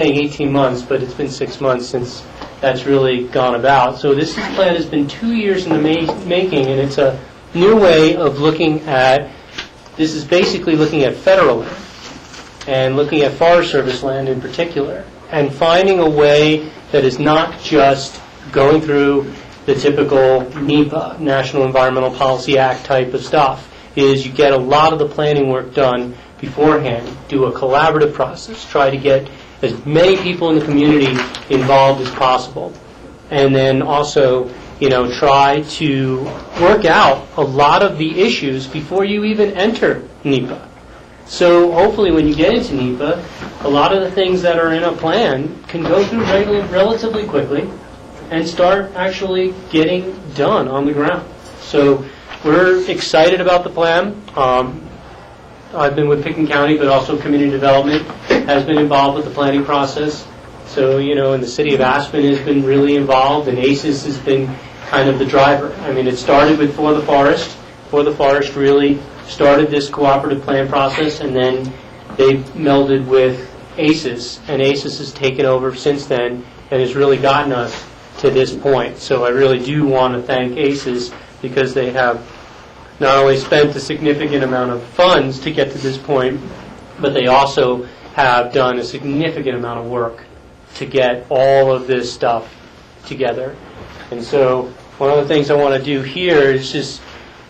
saying 18 months, but it's been 6 months since that's really gone about. So this plan has been 2 years in the making, and it's a new way of looking at, this is basically looking at federal land and looking at Forest Service land in particular, and finding a way that is not just going through the typical NEPA, National Environmental Policy Act type of stuff, is you get a lot of the planning work done beforehand, do a collaborative process, try to get as many people in the community involved as possible, and then also, try to work out a lot of the issues before you even enter NEPA. So hopefully when you get into NEPA, a lot of the things that are in a plan can go through relatively quickly and start actually getting done on the ground. So we're excited about the plan. I've been with Pickens County, but also community development has been involved with the planning process. So, and the city of Aspen has been really involved, and ACES has been kind of the driver. I mean, it started with For the Forest. For the Forest really started this cooperative plan process, and then they melded with ACES, and ACES has taken over since then and has really gotten us to this point. So I really do want to thank ACES because they have not only spent a significant amount of funds to get to this point, but they also have done a significant amount of work to get all of this stuff together. And so one of the things I want to do here is this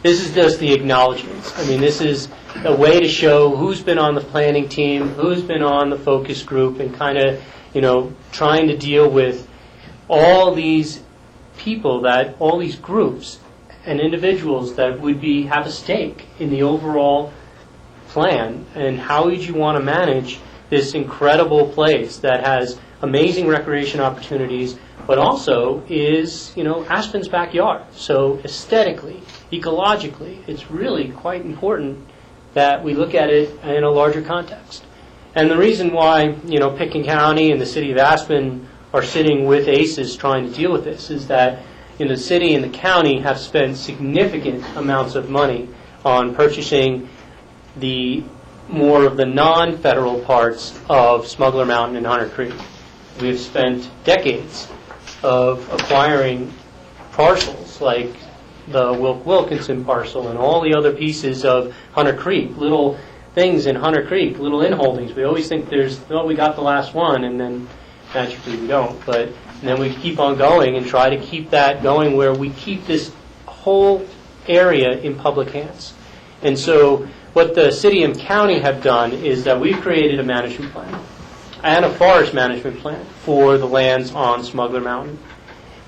is just the acknowledgments. I mean, this is a way to show who's been on the planning team, who's been on the focus group, and kind of, trying to deal with all these people all these groups and individuals that would have a stake in the overall plan, and how would you want to manage this incredible place that has amazing recreation opportunities, but also is, Aspen's backyard. So aesthetically, ecologically, it's really quite important that we look at it in a larger context. And the reason why, Pickens County and the city of Aspen are sitting with ACES trying to deal with this is that the city and the county have spent significant amounts of money on purchasing more of the non-federal parts of Smuggler Mountain and Hunter Creek. We've spent decades of acquiring parcels like the Wilkinson parcel and all the other pieces of Hunter Creek, little things in Hunter Creek, little inholdings. We always think we got the last one, and then naturally we don't. But then we keep on going and try to keep that going where we keep this whole area in public hands. And so what the city and county have done is that we've created a management plan and a forest management plan for the lands on Smuggler Mountain.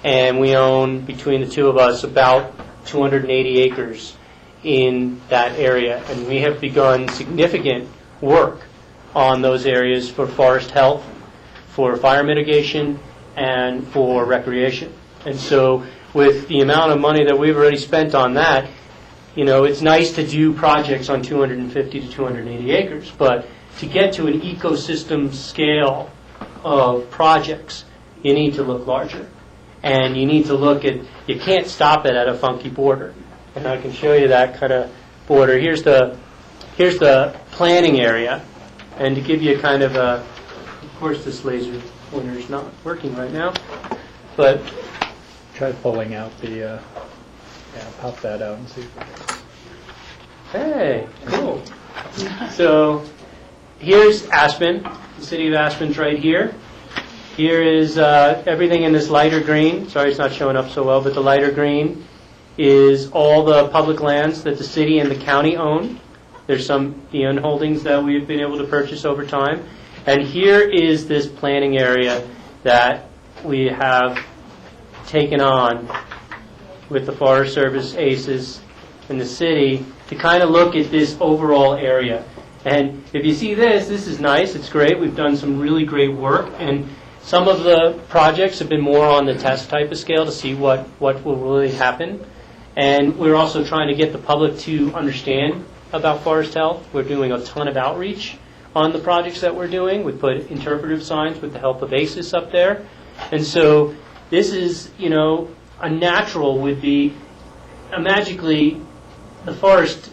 And we own, between the two of us, about 280 acres in that area. And we have begun significant work on those areas for forest health, for fire mitigation, and for recreation. And so with the amount of money that we've already spent on that, it's nice to do projects on 250 to 280 acres, but to get to an ecosystem scale of projects, you need to look larger. And you need to look at, you can't stop it at a funky border. And I can show you that kind of border. Here's the planning area. And to give you a kind of of course this laser pointer is not working right now, but try pulling out the, pop that out and see. Hey, cool. So here's Aspen. The city of Aspen's right here. Here is everything in this lighter green. Sorry it's not showing up so well, but the lighter green is all the public lands that the city and the county own. There's some holdings that we've been able to purchase over time. And here is this planning area that we have taken on with the Forest Service, ACES, and the city to kind of look at this overall area. And if you see this is nice. It's great. We've done some really great work. And some of the projects have been more on the test type of scale to see what will really happen. And we're also trying to get the public to understand about forest health. We're doing a ton of outreach on the projects that we're doing. We put interpretive signs with the help of ACES up there. And so this is, a natural would be, magically, the forest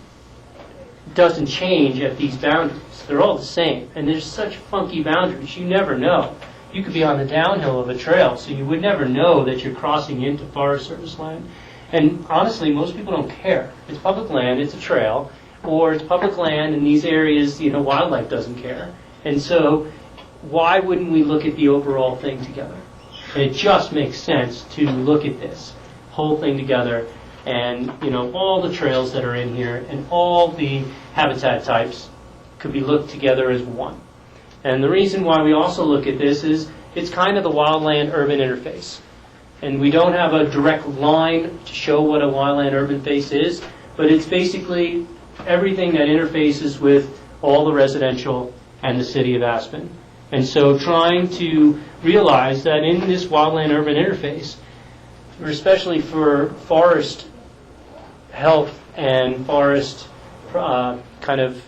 doesn't change at these boundaries. They're all the same. And there's such funky boundaries, you never know. You could be on the downhill of a trail, so you would never know that you're crossing into Forest Service land. And honestly, most people don't care. It's public land, it's a trail, or it's public land in these areas, wildlife doesn't care. And so why wouldn't we look at the overall thing together? And it just makes sense to look at this whole thing together, and all the trails that are in here and all the habitat types could be looked together as one. And the reason why we also look at this is it's kind of the wildland-urban interface. And we don't have a direct line to show what a wildland-urban face is, but it's basically everything that interfaces with all the residential and the city of Aspen. And so trying to realize that in this wildland-urban interface, especially for forest health and forest kind of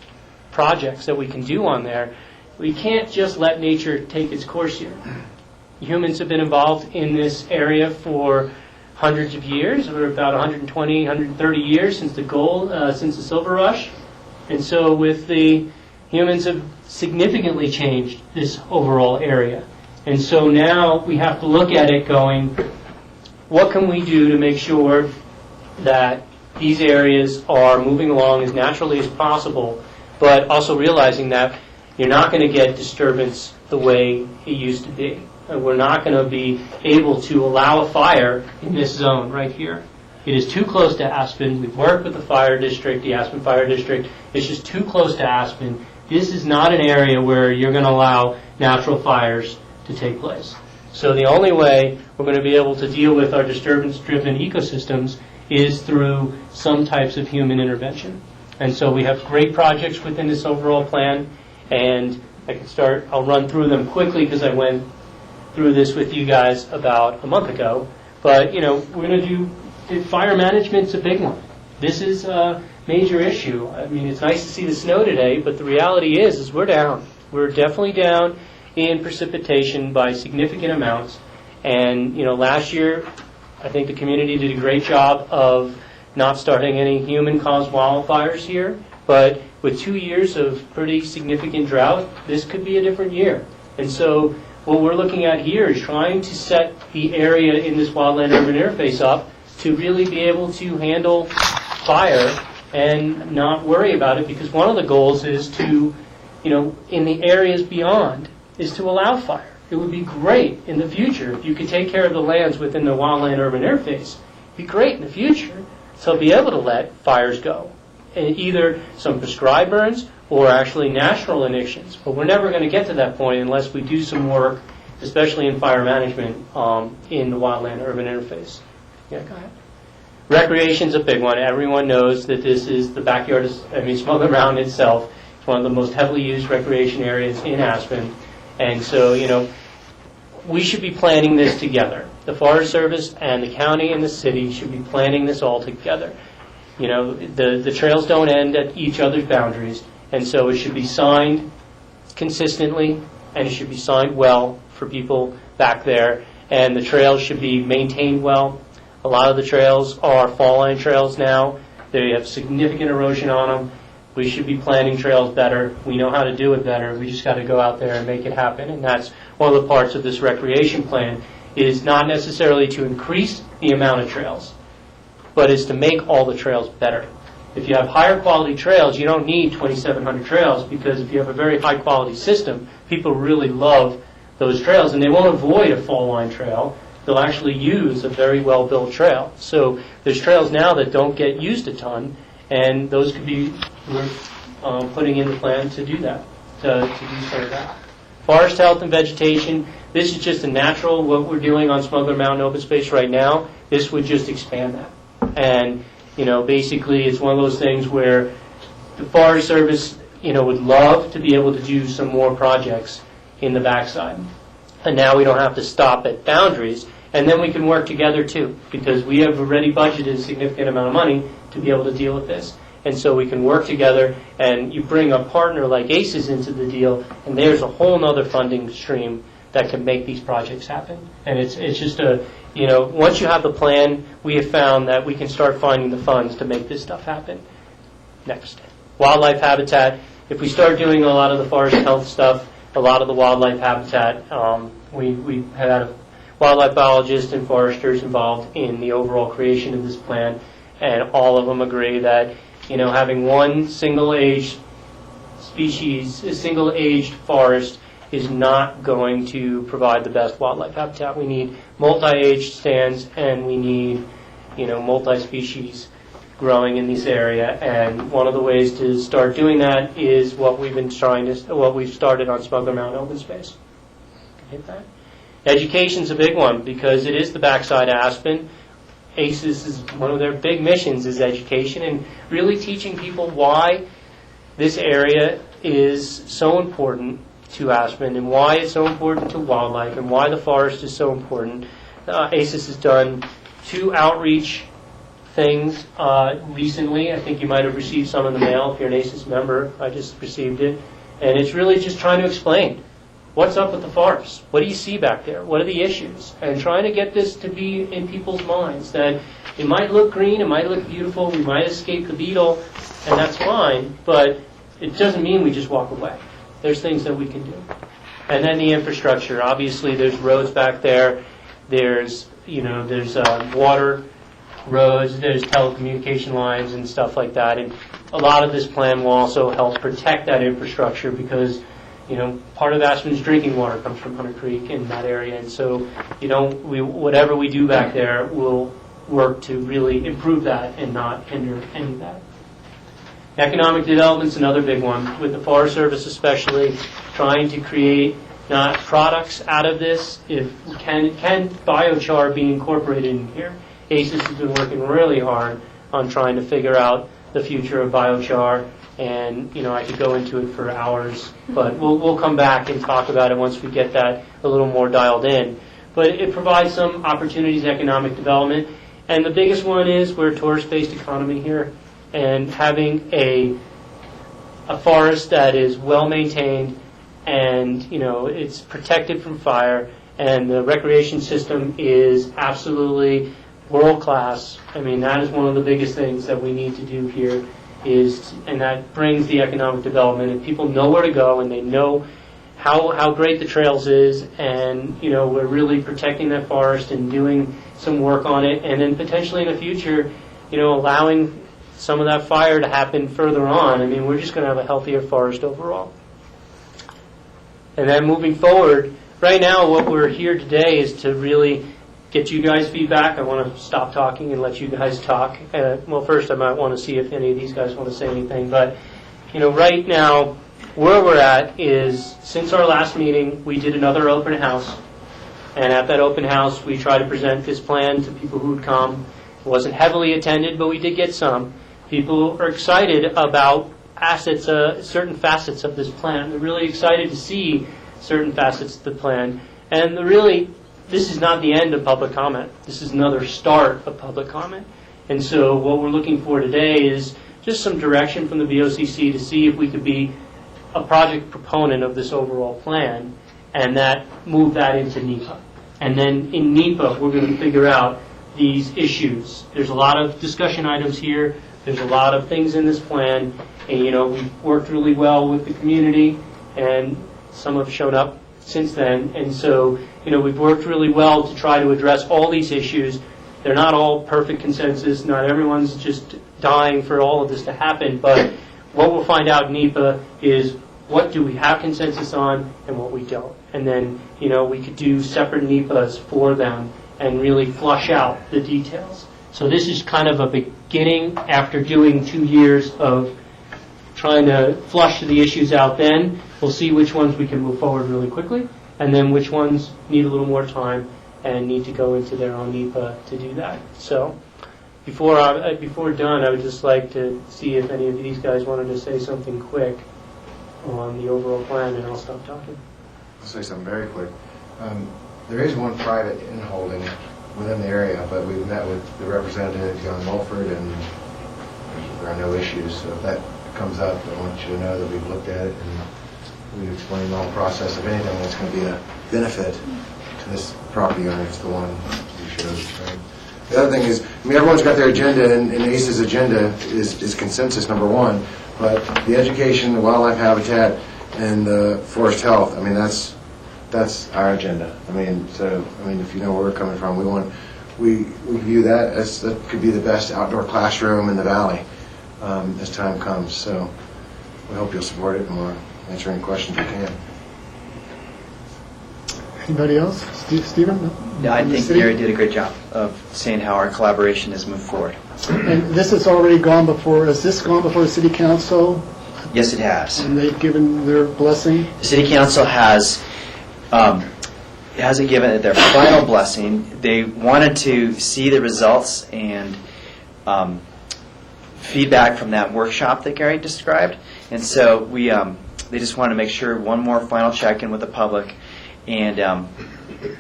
projects that we can do on there, we can't just let nature take its course here. Humans have been involved in this area for hundreds of years, or about 120, 130 years since since the Silver Rush. And so humans have significantly changed this overall area. And so now we have to look at it going, what can we do to make sure that these areas are moving along as naturally as possible, but also realizing that you're not going to get disturbance the way it used to be. We're not going to be able to allow a fire in this zone right here. It is too close to Aspen. We've worked with the fire district, the Aspen Fire District. It's just too close to Aspen. This is not an area where you're going to allow natural fires to take place. So the only way we're going to be able to deal with our disturbance-driven ecosystems is through some types of human intervention. And so we have great projects within this overall plan, and I'll run through them quickly because I went through this with you guys about a month ago. But, we're going to do fire management's a big one. This is a major issue. I mean, it's nice to see the snow today, but the reality is we're down. We're definitely down in precipitation by significant amounts. And, last year, I think the community did a great job of not starting any human-caused wildfires here. But with 2 years of pretty significant drought, this could be a different year. And so what we're looking at here is trying to set the area in this wildland-urban interface up to really be able to handle fire and not worry about it, because one of the goals is to, in the areas beyond, is to allow fire. It would be great in the future if you could take care of the lands within the wildland-urban interface. It'd be great in the future to be able to let fires go. And either some prescribed burns or actually natural ignitions. But we're never going to get to that point unless we do some work, especially in fire management in the wildland-urban interface. Yeah, go ahead. Recreation's a big one. Everyone knows that this is the backyard, Smuggler Mountain itself. It's one of the most heavily used recreation areas in Aspen. And so, we should be planning this together. The Forest Service and the county and the city should be planning this all together. The trails don't end at each other's boundaries, and so it should be signed consistently, and it should be signed well for people back there, and the trails should be maintained well. A lot of the trails are fall line trails now. They have significant erosion on them. We should be planning trails better. We know how to do it better. We just got to go out there and make it happen, and that's one of the parts of this recreation plan, is not necessarily to increase the amount of trails, but is to make all the trails better. If you have higher quality trails, you don't need 2,700 trails, because if you have a very high quality system, people really love those trails, and they won't avoid a fall line trail. They'll actually use a very well built trail. So there's trails now that don't get used a ton, and those could be, we're putting in the plan to do that, to do some of that. Forest health and vegetation, this is just a natural, what we're doing on Smuggler Mountain open space right now. This would just expand that. And, basically it's one of those things where the Forest Service, would love to be able to do some more projects in the backside. And now we don't have to stop at boundaries. And then we can work together too, because we have already budgeted a significant amount of money to be able to deal with this. And so we can work together, and you bring a partner like ACES into the deal, and there's a whole other funding stream that can make these projects happen. And it's just once you have the plan, we have found that we can start finding the funds to make this stuff happen. Next. Wildlife habitat, if we start doing a lot of the forest health stuff, a lot of the wildlife habitat, we had wildlife biologists and foresters involved in the overall creation of this plan, and all of them agree that, having one single-aged species, a single-aged forest, is not going to provide the best wildlife habitat. We need multi-aged stands, and we need, multi-species growing in this area. And one of the ways to start doing that is what we've started on Smuggler Mountain Open Space. Hit that. Education's a big one because it is the backside of Aspen. ACES is one of their big missions is education and really teaching people why this area is so important to Aspen and why it's so important to wildlife and why the forest is so important. ACES has done 2 outreach things recently. I think you might have received some in the mail if you're an ACES member. I just received it. And it's really just trying to explain what's up with the forest. What do you see back there? What are the issues? And trying to get this to be in people's minds that it might look green, it might look beautiful, we might escape the beetle, and that's fine, but it doesn't mean we just walk away. There's things that we can do. And then the infrastructure. Obviously, there's roads back there. There's water, roads, there's telecommunication lines and stuff like that. And a lot of this plan will also help protect that infrastructure because, part of Aspen's drinking water comes from Hunter Creek in that area. And so, whatever we do back there will work to really improve that and not hinder any of that. Economic development's another big one, with the Forest Service especially, trying to create not products out of this. Can biochar be incorporated in here? ACES has been working really hard on trying to figure out the future of biochar, and I could go into it for hours, but we'll come back and talk about it once we get that a little more dialed in. But it provides some opportunities, economic development, and the biggest one is we're a tourist-based economy here. And having a forest that is well maintained and it's protected from fire and the recreation system is absolutely world class. I mean, that is one of the biggest things that we need to do here and that brings the economic development, and people know where to go and they know how great the trails is, and we're really protecting that forest and doing some work on it, and then potentially in the future allowing some of that fire to happen further on. I mean, we're just going to have a healthier forest overall. And then moving forward, right now what we're here today is to really get you guys feedback. I want to stop talking and let you guys talk. Well, first I might want to see if any of these guys want to say anything. But, right now where we're at is since our last meeting, we did another open house. And at that open house, we tried to present this plan to people who would come. It wasn't heavily attended, but we did get some. People are excited about certain facets of this plan. They're really excited to see certain facets of the plan. And this is not the end of public comment. This is another start of public comment. And so what we're looking for today is just some direction from the BOCC to see if we could be a project proponent of this overall plan and move that into NEPA. And then in NEPA, we're going to figure out these issues. There's a lot of discussion items here. There's a lot of things in this plan, and we've worked really well with the community, and some have shown up since then. And so, we've worked really well to try to address all these issues. They're not all perfect consensus. Not everyone's just dying for all of this to happen. But what we'll find out in NEPA is what do we have consensus on and what we don't. And then, we could do separate NEPAs for them and really flush out the details. So this is kind of a beginning after doing 2 years of trying to flush the issues out then. We'll see which ones we can move forward really quickly, and then which ones need a little more time and need to go into their own NEPA to do that. So before done, I would just like to see if any of these guys wanted to say something quick on the overall plan, and I'll stop talking. I'll say something very quick. There is one private inholding within the area, but we've met with the representative, John Mulford, and there are no issues. So if that comes up, I want you to know that we've looked at it and we've explained the whole process. If anything, that's going to be a benefit to this property owner. It's the one you showed. Right? The other thing is, everyone's got their agenda, and ACE's agenda is consensus number one. But the education, the wildlife habitat, and the forest health, I mean, that's our agenda. I mean, if you know where we're coming from, we view that as that could be the best outdoor classroom in the valley as time comes. So we hope you'll support it, and we'll answer any questions we can. Anybody else? Stephen? Yeah, I think Gary did a great job of saying how our collaboration has moved forward. And this has already gone before, has this gone before the city council? Yes, it has. And they've given their blessing? The city council hasn't given it their final blessing. They wanted to see the results and feedback from that workshop that Gary described, and so they just wanted to make sure one more final check-in with the public and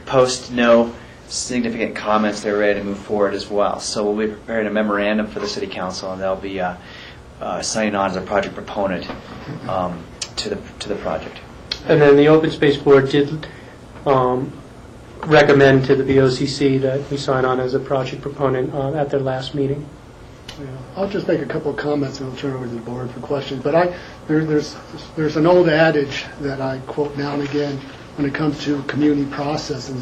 post no significant comments. They were ready to move forward as well. So we'll be preparing a memorandum for the city council, and they'll be signing on as a project proponent to the project. And then the Open Space Board did recommend to the BOCC that we sign on as a project proponent at their last meeting. Yeah. I'll just make a couple of comments and I'll turn it over to the board for questions. But there's an old adage that I quote now and again when it comes to community process and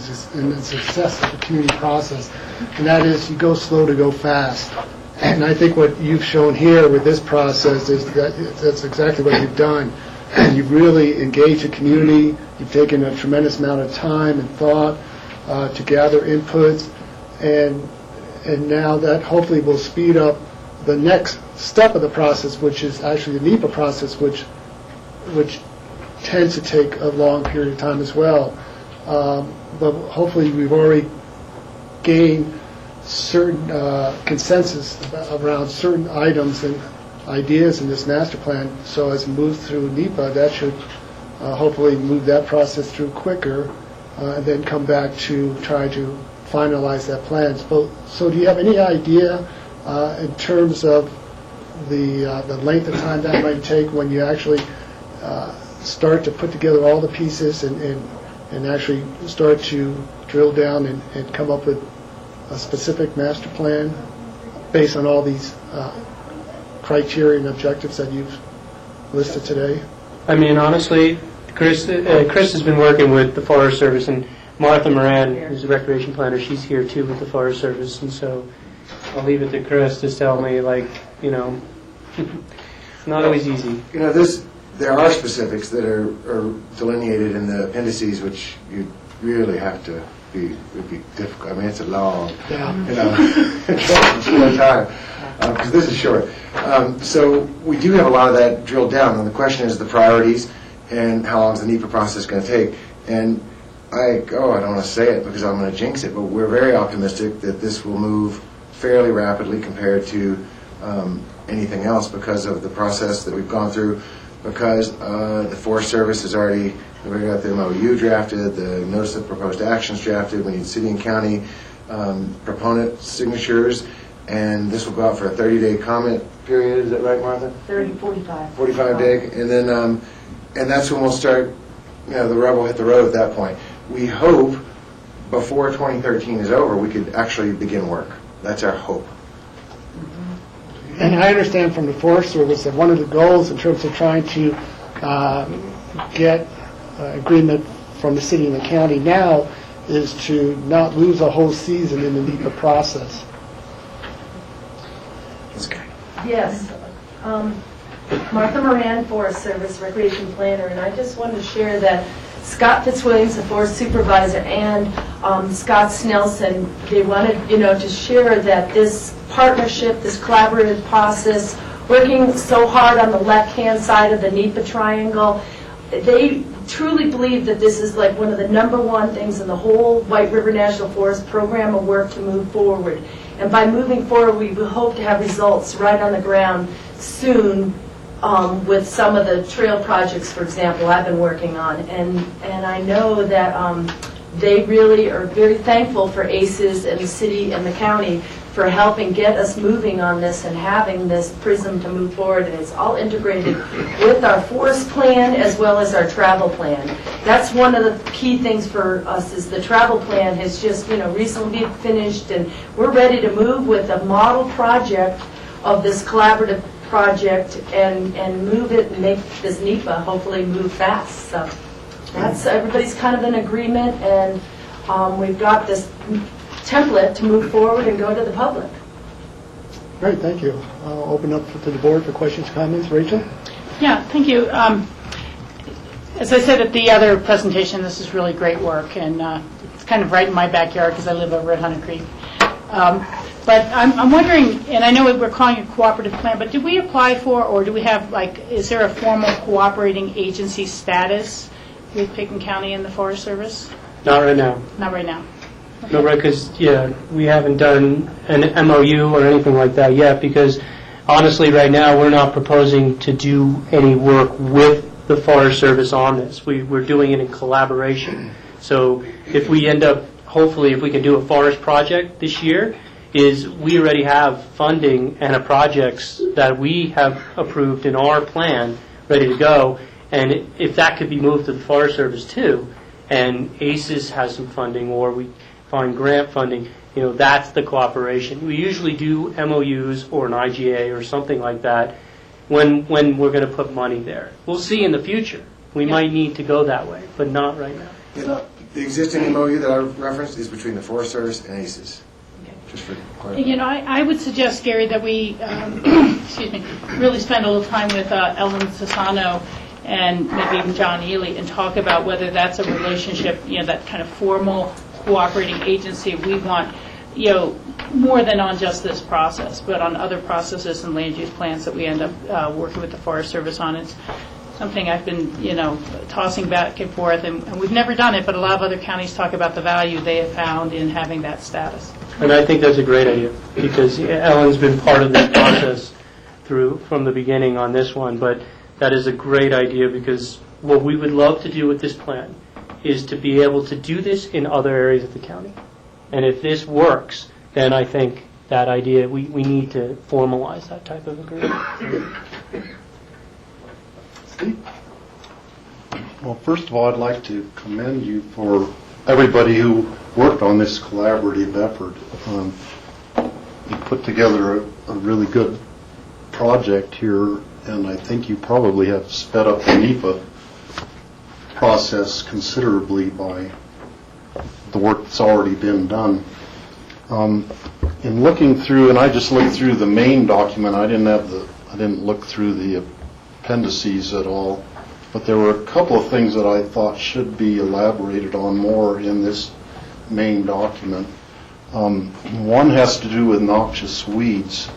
the success of the community process, and that is you go slow to go fast. And I think what you've shown here with this process is that's exactly what you've done. And you've really engaged the community. You've taken a tremendous amount of time and thought to gather inputs, and now that hopefully will speed up the next step of the process, which is actually the NEPA process, which tends to take a long period of time as well. But hopefully we've already gained certain consensus around certain items and ideas in this master plan. So as we move through NEPA, that should hopefully move that process through quicker, and then come back to try to finalize that plan. So do you have any idea in terms of the length of time that might take when you actually start to put together all the pieces and actually start to drill down and come up with a specific master plan based on all these criteria and objectives that you've listed today? I mean, honestly, Chris has been working with the Forest Service, and Martha Moran, who's a recreation planner, she's here too with the Forest Service, and so I'll leave it to Chris to tell me, it's not always easy. There are specifics that are delineated in the appendices, which you really have to would be difficult. I mean, it's a long, time, because this is short. So we do have a lot of that drilled down, and the question is the priorities and how long is the NEPA process going to take. And I don't want to say it because I'm going to jinx it, but we're very optimistic that this will move fairly rapidly compared to anything else because of the process that we've gone through, because the Forest Service has already, we got the MOU drafted, the Notice of Proposed Actions drafted, we need city and county proponent signatures, and this will go out for a 30-day comment period. Is that right, Martha? 45. 45-day, and then and that's when we'll start, the rubber will hit the road at that point. We hope before 2013 is over, we could actually begin work. That's our hope. And I understand from the Forest Service that one of the goals in terms of trying to get agreement from the city and the county now is to not lose a whole season in the NEPA process. Yes. Martha Moran, Forest Service Recreation Planner, and I just wanted to share that Scott Fitzwilliams, the Forest Supervisor, and Scott Snelson, they wanted, to share that this partnership, this collaborative process, working so hard on the left-hand side of the NEPA triangle, they truly believe that this is like one of the #1 things in the whole White River National Forest program of work to move forward. And by moving forward, we hope to have results right on the ground soon with some of the trail projects, for example, I've been working on. And I know that they really are very thankful for ACES and the city and the county for helping get us moving on this and having this prism to move forward. And it's all integrated with our forest plan as well as our travel plan. That's one of the key things for us is the travel plan has just, recently finished, and we're ready to move with a model project of this collaborative project and move it and make this NEPA hopefully move fast. So that's, everybody's kind of in agreement, and we've got this template to move forward and go to the public. Great, thank you. I'll open up to the board for questions, comments. Rachel? Yeah, thank you. As I said at the other presentation, this is really great work, and it's kind of right in my backyard because I live over at Hunter Creek. But I'm wondering, and I know we're calling it a cooperative plan, but do we apply for, or do we have, like, is there a formal cooperating agency status with Pickens County and the Forest Service? Not right now. Not right now. No, right, because, we haven't done an MOU or anything like that yet, because honestly, right now, we're not proposing to do any work with the Forest Service on this. We're doing it in collaboration. So if we end up, hopefully, if we can do a forest project this year, is we already have funding and projects that we have approved in our plan ready to go, and if that could be moved to the Forest Service too, and ACES has some funding, or we find grant funding, that's the cooperation. We usually do MOUs or an IGA or something like that when we're going to put money there. We'll see in the future. We might need to go that way, but not right now. Yeah, the existing MOU that I referenced is between the Forest Service and ACES. Just for clarity. I would suggest, Gary, that we, excuse me, really spend a little time with Ellen Sassano and maybe even John Ely and talk about whether that's a relationship, that kind of formal cooperating agency we want, more than on just this process, but on other processes and land use plans that we end up working with the Forest Service on. It's something I've been, tossing back and forth, and we've never done it, but a lot of other counties talk about the value they have found in having that status. And I think that's a great idea, because Ellen's been part of this process from the beginning on this one, but that is a great idea, because what we would love to do with this plan is to be able to do this in other areas of the county. And if this works, then I think that idea, we need to formalize that type of agreement. Well, first of all, I'd like to commend you for everybody who worked on this collaborative effort. You put together a really good project here, and I think you probably have sped up the NEPA process considerably by the work that's already been done. In looking through, and I just looked through the main document, I didn't look through the appendices at all, but there were a couple of things that I thought should be elaborated on more in this main document. One has to do with noxious weeds.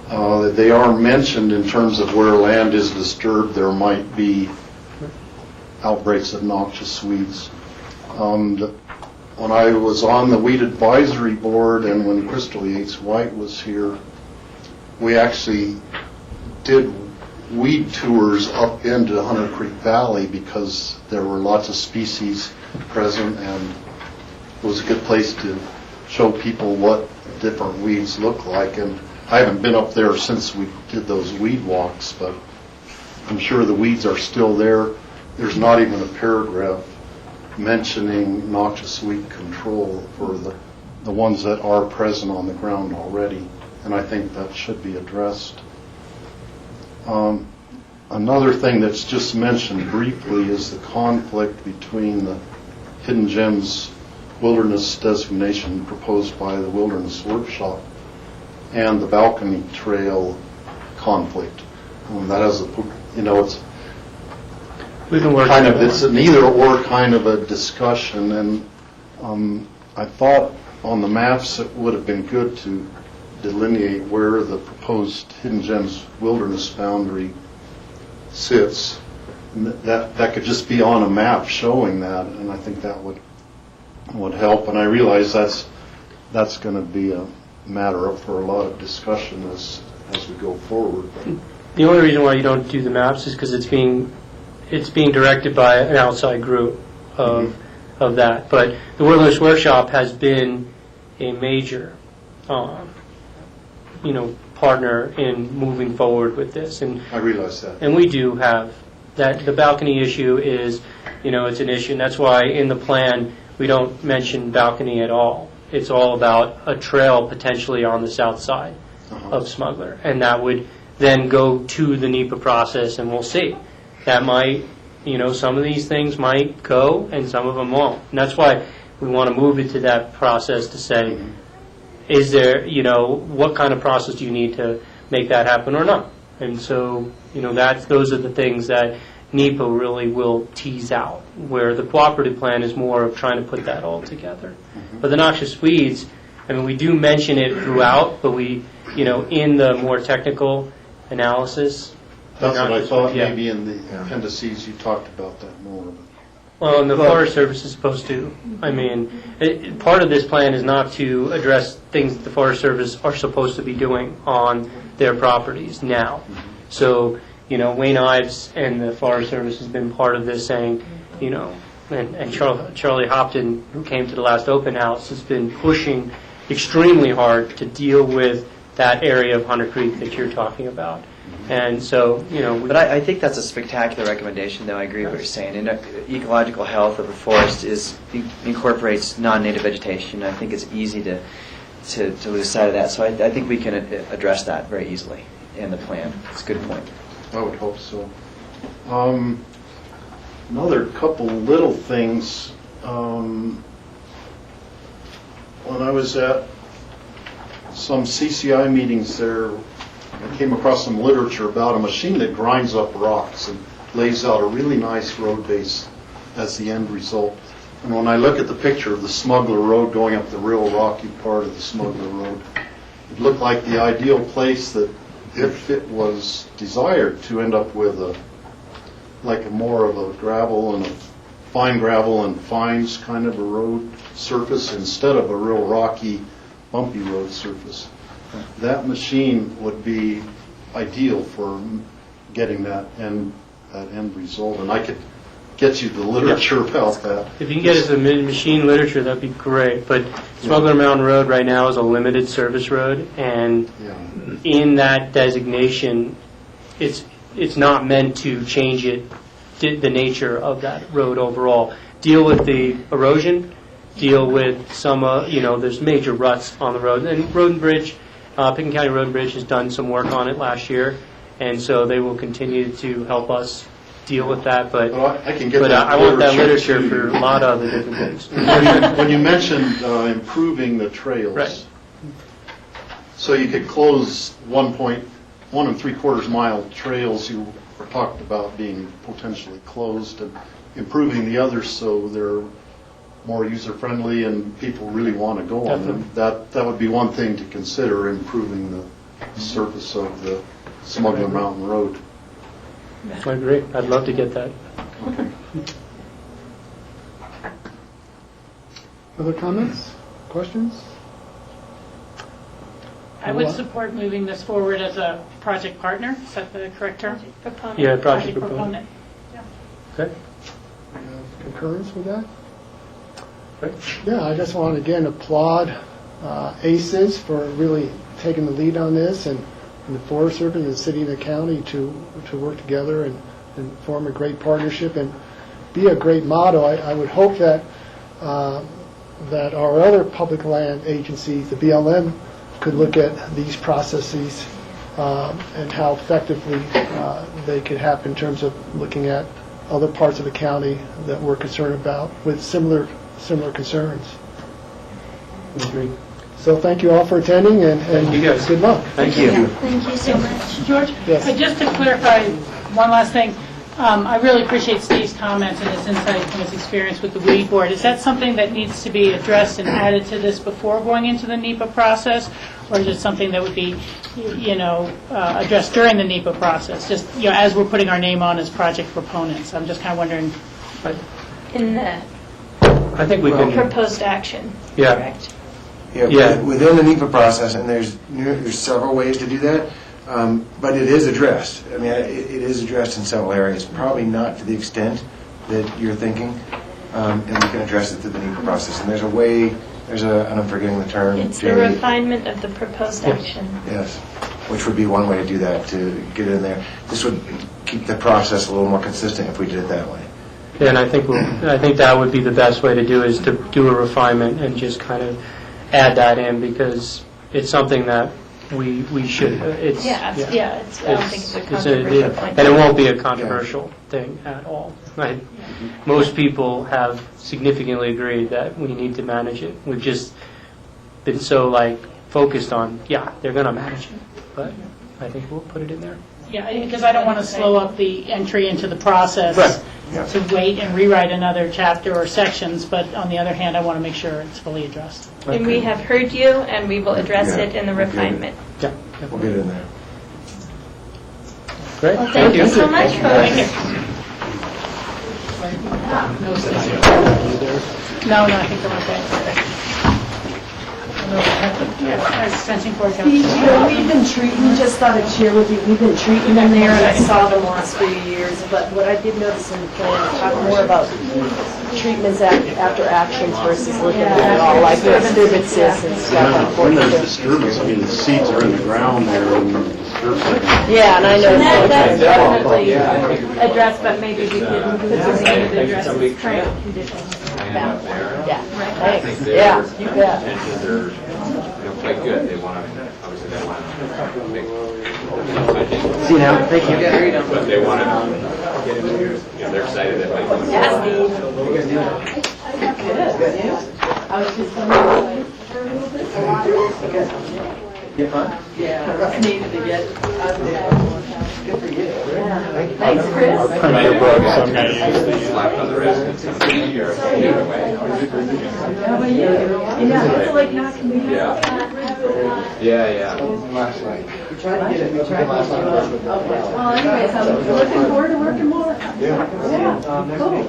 They are mentioned in terms of where land is disturbed, there might be outbreaks of noxious weeds. When I was on the Weed Advisory Board and when Crystal Yates White was here, we actually did weed tours up into Hunter Creek Valley because there were lots of species present, and it was a good place to show people what different weeds look like. And I haven't been up there since we did those weed walks, but I'm sure the weeds are still there. There's not even a paragraph mentioning noxious weed control for the ones that are present on the ground already, and I think that should be addressed. Another thing that's just mentioned briefly is the conflict between the Hidden Gems wilderness designation proposed by the Wilderness Workshop and the Balcony Trail conflict. That has it's We've been working kind of, on it's an either or kind of a discussion, and I thought on the maps it would have been good to delineate where the proposed Hidden Gems wilderness boundary sits. That could just be on a map showing that, and I think that would help. And I realize that's going to be a matter for a lot of discussion as we go forward. The only reason why you don't do the maps is because it's being directed by an outside group of that. But the Wilderness Workshop has been a major, partner in moving forward with this. And I realize that. And we do have that. The balcony issue is, it's an issue, and that's why in the plan we don't mention balcony at all. It's all about a trail potentially on the south side of Smuggler, and that would then go to the NEPA process, and we'll see. That might, some of these things might go, and some of them won't. And that's why we want to move it to that process to say, is there, what kind of process do you need to make that happen or not? And so, those are the things that NEPA really will tease out, where the cooperative plan is more of trying to put that all together. But the noxious weeds, we do mention it throughout, but we, in the more technical analysis. That's what I thought, yeah. maybe in the appendices you talked about that more. Well, and the Forest Service is supposed to. Part of this plan is not to address things that the Forest Service are supposed to be doing on their properties now. So, Wayne Ives and the Forest Service has been part of this saying, and Charlie Hopton, who came to the last open house, has been pushing extremely hard to deal with that area of Hunter Creek that you're talking about. And so, But I think that's a spectacular recommendation, though. I agree with what you're saying. And ecological health of a forest incorporates non-native vegetation. I think it's easy to lose sight of that. So I think we can address that very easily in the plan. It's a good point. I would hope so. Another couple little things. When I was at some CCI meetings there, I came across some literature about a machine that grinds up rocks and lays out a really nice road base as the end result. And when I look at the picture of the Smuggler Road going up the real rocky part of the Smuggler Road, it looked like the ideal place that, if it was desired to end up with more of a gravel and a fine gravel and fines kind of a road surface instead of a real rocky, bumpy road surface. That machine would be ideal for getting that end result, and I could get you the literature about that. If you can get us the machine literature, that'd be great. But Smuggler Mountain Road right now is a limited service road, and in that designation, it's not meant to change the nature of that road overall. Deal with the erosion, deal with some, there's major ruts on the road. And Road and Bridge, Pickens County Road and Bridge has done some work on it last year, and so they will continue to help us deal with that. But I can get that I want that literature to you. for a lot of the different things. When you mentioned improving the trails, Right. So you could close 1 3/4 mile trails you were talked about being potentially closed, and improving the others so they're more user-friendly and people really want to go on them. That would be one thing to consider, improving the surface of the Smuggler Mountain Road. I agree. I'd love to get that. Other comments, questions? I would support moving this forward as a project partner. Is that the correct term? Proponent. Yeah, project proponent. Okay. Concurrence with that? Right. Yeah, I just want to again applaud ACES for really taking the lead on this, and the Forest Service and the city and the county to work together and form a great partnership and be a great model. I would hope that that our other public land agencies, the BLM, could look at these processes and how effectively they could happen in terms of looking at other parts of the county that we're concerned about with similar concerns. Agreed. So thank you all for attending, and Thank you guys. good luck. Thank you. Thank you so much. George? Yes. Just to clarify one last thing, I really appreciate Steve's comments and his insight from his experience with the weed board. Is that something that needs to be addressed and added to this before going into the NEPA process? Or is it something that would be, addressed during the NEPA process, just, as we're putting our name on as project proponents? I'm just kind of wondering. In the I think we can. proposed action, Yeah. correct? Yeah. Within the NEPA process, and there's several ways to do that, but it is addressed. I mean, it is addressed in several areas, probably not to the extent that you're thinking, and we can address it through the NEPA process. And there's a way, and I'm forgetting the term. It's the Jamie. refinement of the proposed action. Yes, which would be one way to do that, to get it in there. This would keep the process a little more consistent if we did it that way. Yeah, and I think that would be the best way to do, is to do a refinement and just kind of add that in, because it's something that we should. It's Yeah, it's, I don't think it's a It's controversial point. and it won't be a controversial thing at all. Most people have significantly agreed that we need to manage it. We've just been so focused on, they're going to manage it, but I think we'll put it in there. Yeah, because I don't want to slow up the entry into the process Right. to wait and rewrite another chapter or sections, but on the other hand, I want to make sure it's fully addressed. And we have heard you, and we will address it in the refinement. Yeah. We'll get it in there. Great. Well, thank you so much, folks. No, I think I'm okay. Fencing for We've been treating, just thought I'd share with you, we've been treating them there, and I saw them last few years, but what I did notice in the plan, talk more about treatments after actions versus looking at it all, like disturbances and stuff. When there's disturbance, I mean, the seeds are in the ground there and disturbance. Yeah, and I know. That's definitely addressed, but maybe we didn't address its current conditions. Yeah, I think thanks, yeah, their you bet. intentions are, quite good. They want to, obviously they want to make. See you now, thank you. But they want to, they're excited that might. I was just wondering. Yeah, it's needed to get out there. Good for you. Thanks, Chris. Printer broke, so I'm going to use the... Slapped on the wrist and sent it here either way. How about you? It's like knocking me out. Yeah. Last night. We tried to get it last night. Well, anyways, I'm looking forward to working more. Yeah, cool.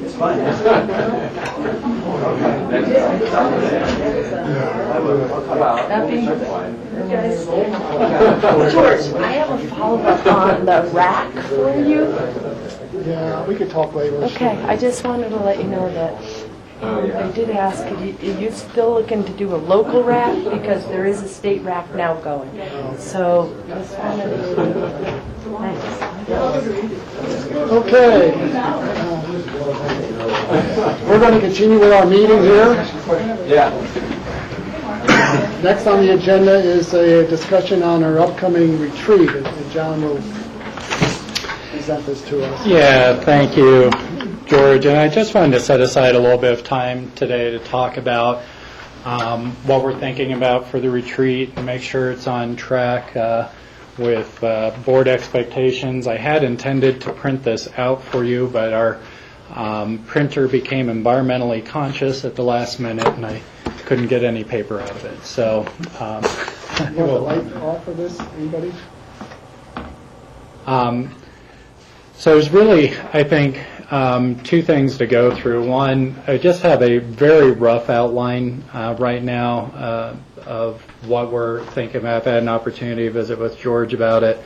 It's fine. That being guys, George, I have a follow-up on the rack for you. Yeah, we could talk later. Okay, I just wanted to let you know that I did ask, are you still looking to do a local rack? Because there is a state rack now going. So, just wanted to, thanks. Okay. We're going to continue with our meeting here. Next on the agenda is a discussion on our upcoming retreat, and John will present this to us. Yeah, thank you, George. And I just wanted to set aside a little bit of time today to talk about what we're thinking about for the retreat and make sure it's on track with board expectations. I had intended to print this out for you, but our printer became environmentally conscious at the last minute, and I couldn't get any paper out of it. So, You want the light off for this, anybody? So there's really, I think, two things to go through. One, I just have a very rough outline right now of what we're thinking about. I've had an opportunity to visit with George about it,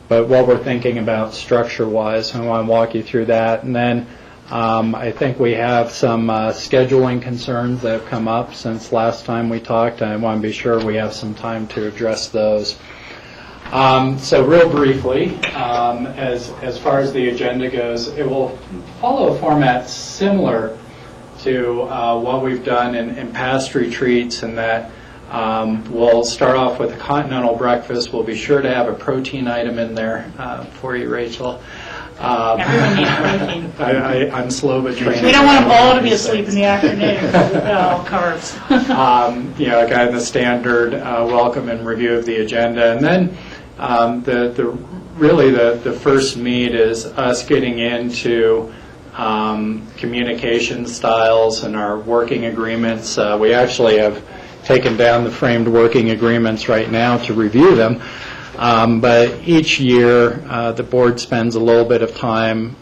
but what we're thinking about structure-wise, I want to walk you through that. And then I think we have some scheduling concerns that have come up since last time we talked, and I want to be sure we have some time to address those. So real briefly, as far as the agenda goes, it will follow a format similar to what we've done in past retreats, in that we'll start off with a continental breakfast. We'll be sure to have a protein item in there for you, Rachel. Everyone needs protein. I'm slow but trained. We don't want them all to be asleep in the afternoon. No, carbs. Kind of the standard welcome and review of the agenda. And then the first meet is us getting into communication styles and our working agreements. We actually have taken down the framed working agreements right now to review them. But each year, the board spends a little bit of time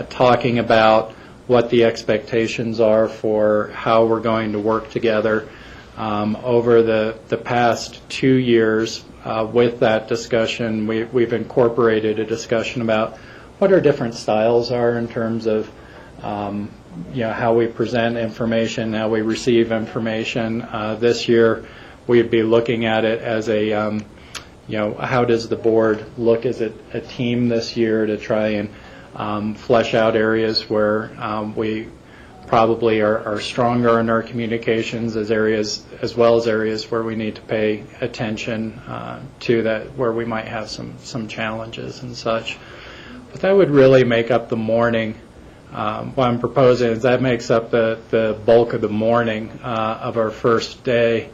talking about what the expectations are for how we're going to work together. Over the past 2 years, with that discussion, we've incorporated a discussion about what our different styles are in terms of how we present information, how we receive information. This year, we'd be looking at it as a how does the board look as a team this year to try and flesh out areas where we probably are stronger in our communications as well as areas where we need to pay attention to that, where we might have some challenges and such. But that would really make up the morning. What I'm proposing is that makes up the bulk of the morning of our first day.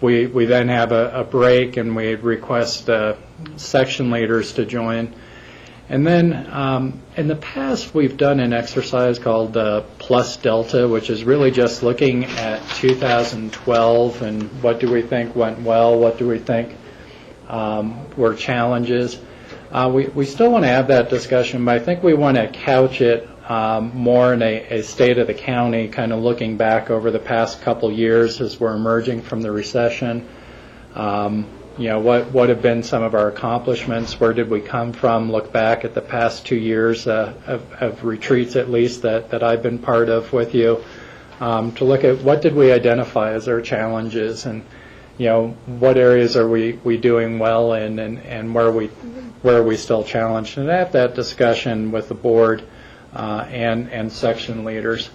We then have a break, and we request section leaders to join. And then in the past, we've done an exercise called Plus Delta, which is really just looking at 2012 and what do we think went well, what do we think were challenges. We still want to have that discussion, but I think we want to couch it more in a state of the county, kind of looking back over the past couple years as we're emerging from the recession. What have been some of our accomplishments? Where did we come from? Look back at the past 2 years of retreats, at least, that I've been part of with you, to look at what did we identify as our challenges, and what areas are we doing well in, and where are we still challenged, and have that discussion with the board and section leaders.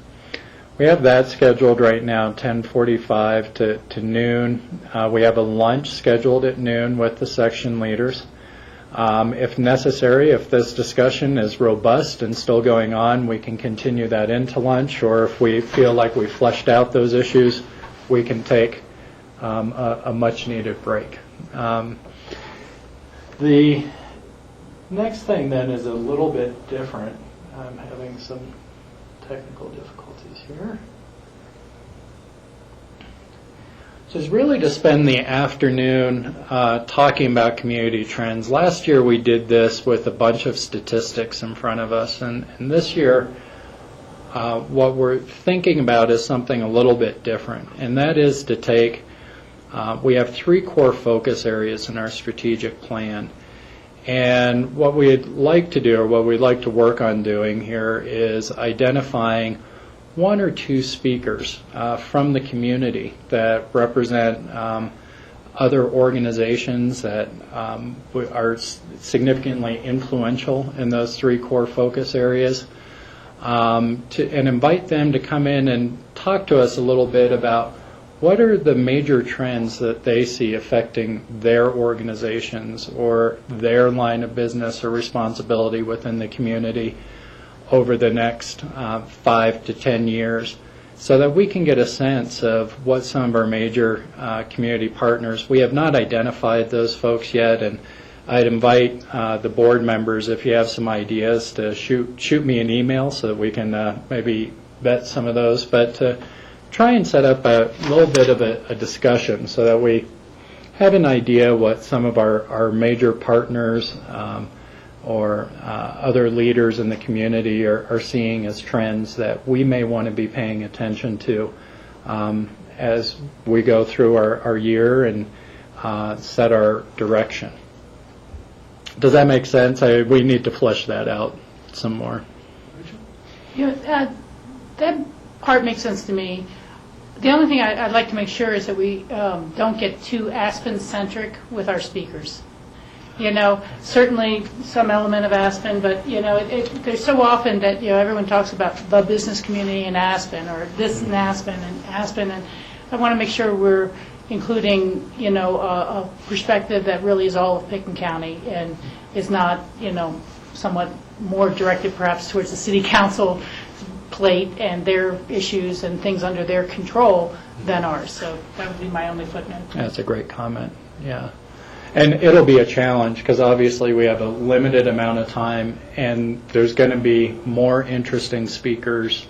We have that scheduled right now, 10:45 to noon. We have a lunch scheduled at noon with the section leaders. If necessary, if this discussion is robust and still going on, we can continue that into lunch, or if we feel like we fleshed out those issues, we can take a much-needed break. The next thing then is a little bit different. I'm having some technical difficulties here. So it's really to spend the afternoon talking about community trends. Last year we did this with a bunch of statistics in front of us, and this year what we're thinking about is something a little bit different, and that is to take, we have 3 core focus areas in our strategic plan. And what we'd like to do, or what we'd like to work on doing here, is identifying 1 or 2 speakers from the community that represent other organizations that are significantly influential in those 3 core focus areas, and invite them to come in and talk to us a little bit about what are the major trends that they see affecting their organizations or their line of business or responsibility within the community over the next 5 to 10 years, so that we can get a sense of what some of our major community partners. We have not identified those folks yet, and I'd invite the board members, if you have some ideas, to shoot me an email so that we can maybe vet some of those, but to try and set up a little bit of a discussion so that we have an idea what some of our major partners or other leaders in the community are seeing as trends that we may want to be paying attention to as we go through our year and set our direction. Does that make sense? We need to flesh that out some more. That part makes sense to me. The only thing I'd like to make sure is that we don't get too Aspen-centric with our speakers. Certainly some element of Aspen, but, there's so often that, everyone talks about the business community in Aspen or this in Aspen, and I want to make sure we're including, a perspective that really is all of Pickens County and is not, somewhat more directed perhaps towards the city council plate and their issues and things under their control than ours. So that would be my only footnote. That's a great comment, yeah. And it'll be a challenge because obviously we have a limited amount of time and there's going to be more interesting speakers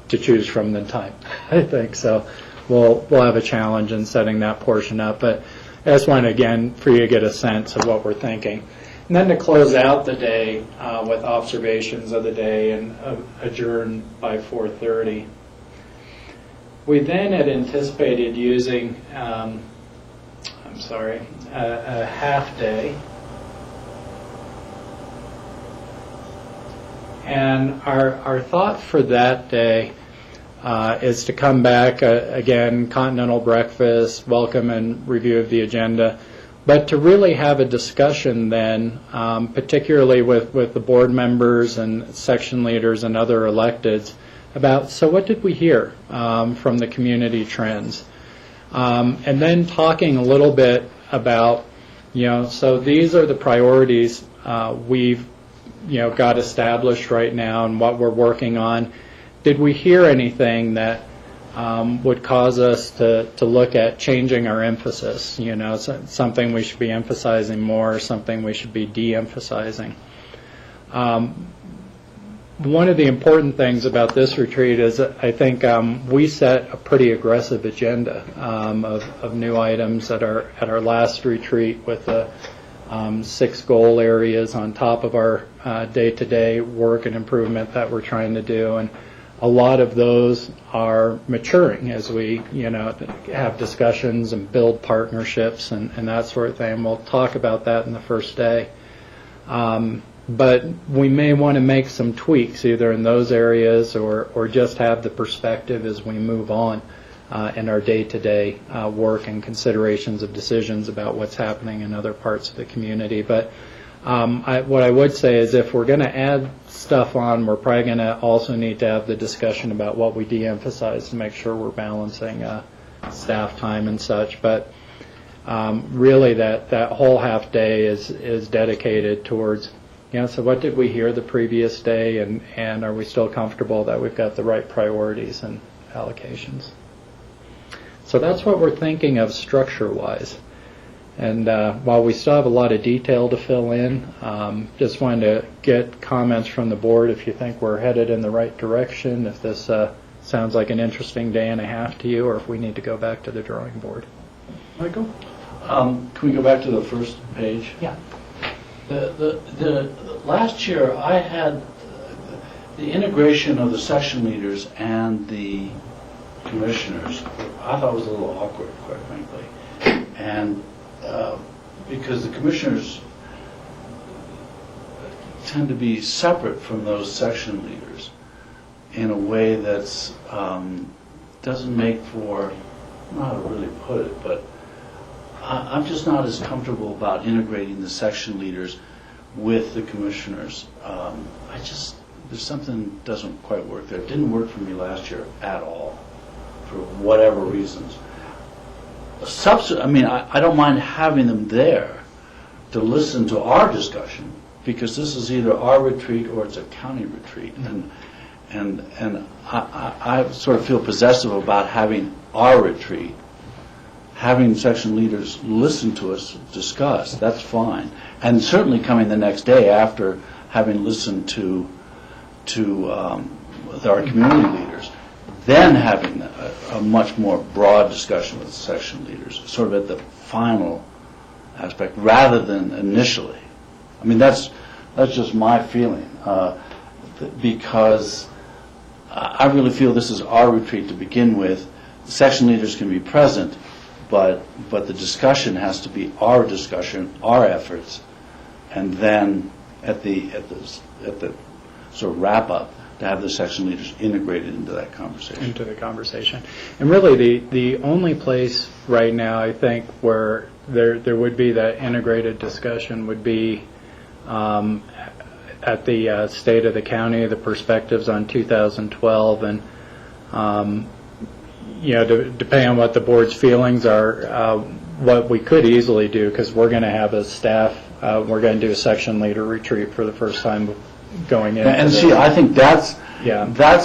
to choose from than time, I think. So we'll have a challenge in setting that portion up. But I just want, again, for you to get a sense of what we're thinking. And then to close out the day with observations of the day and adjourn by 4:30. We then had anticipated using, a half day. And our thought for that day is to come back, again, continental breakfast, welcome and review of the agenda, but to really have a discussion then, particularly with the board members and section leaders and other electeds, about, so what did we hear from the community trends? And then talking a little bit about, so these are the priorities we've, got established right now and what we're working on. Did we hear anything that would cause us to look at changing our emphasis? Something we should be emphasizing more, something we should be de-emphasizing. One of the important things about this retreat is that I think we set a pretty aggressive agenda of new items at our last retreat with the 6 goal areas on top of our day-to-day work and improvement that we're trying to do. And a lot of those are maturing as we, have discussions and build partnerships and that sort of thing. We'll talk about that in the first day. But we may want to make some tweaks either in those areas or just have the perspective as we move on in our day-to-day work and considerations of decisions about what's happening in other parts of the community. But what I would say is if we're going to add stuff on, we're probably going to also need to have the discussion about what we de-emphasize to make sure we're balancing staff time and such. But really that whole half day is dedicated towards, so what did we hear the previous day, and are we still comfortable that we've got the right priorities and allocations? So that's what we're thinking of structure-wise. And while we still have a lot of detail to fill in, just wanted to get comments from the board if you think we're headed in the right direction, if this sounds like an interesting day and a half to you, or if we need to go back to the drawing board. Michael? Can we go back to the first page? Yeah. The last year I had the integration of the section leaders and the commissioners. I thought was a little awkward, quite frankly, and because the commissioners tend to be separate from those section leaders in a way that's doesn't make for, I don't know how to really put it, but I'm just not as comfortable about integrating the section leaders with the commissioners. There's something that doesn't quite work there. It didn't work for me last year at all, for whatever reasons. I don't mind having them there to listen to our discussion, because this is either our retreat or it's a county retreat, and I sort of feel possessive about having our retreat. Having section leaders listen to us discuss, that's fine. And certainly coming the next day after having listened to our community leaders, then having a much more broad discussion with the section leaders, sort of at the final aspect, rather than initially. I mean, that's just my feeling, because I really feel this is our retreat to begin with. The section leaders can be present, but the discussion has to be our discussion, our efforts, and then at the sort of wrap up to have the section leaders integrated into that conversation. Into the conversation. And really the only place right now I think where there would be that integrated discussion would be at the state of the county, the perspectives on 2012, and depending on what the board's feelings are, what we could easily do, because we're going to have a staff, we're going to do a section leader retreat for the first time going in. And see, I think that's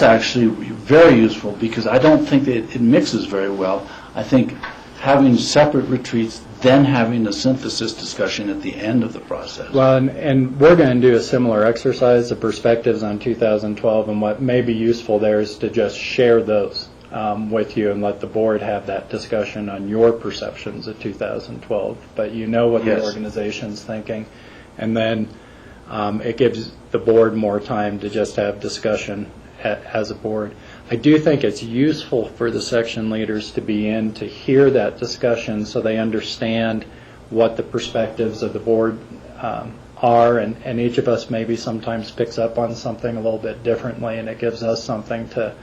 actually very useful, because I don't think that it mixes very well. I think having separate retreats, then having a synthesis discussion at the end of the process. Well, and we're going to do a similar exercise, the perspectives on 2012, and what may be useful there is to just share those with you and let the board have that discussion on your perceptions of 2012. But you know what the organization's thinking, and then it gives the board more time to just have discussion as a board. I do think it's useful for the section leaders to be in to hear that discussion so they understand what the perspectives of the board are, and each of us maybe sometimes picks up on something a little bit differently, and it gives us something to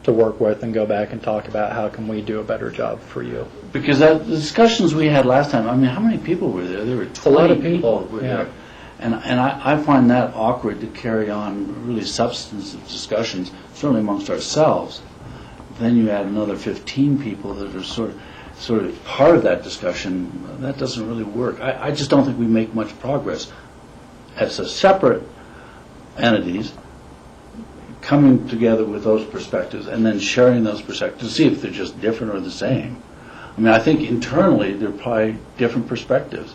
work with and go back and talk about how can we do a better job for you. Because the discussions we had last time, I mean, how many people were there? There were 20 a lot of people were yeah. there. And I find that awkward to carry on really substantive discussions, certainly amongst ourselves. Then you add another 15 people that are sort of part of that discussion. That doesn't really work. I just don't think we make much progress as a separate entities coming together with those perspectives and then sharing those perspectives to see if they're just different or the same. I mean, I think internally there are probably different perspectives.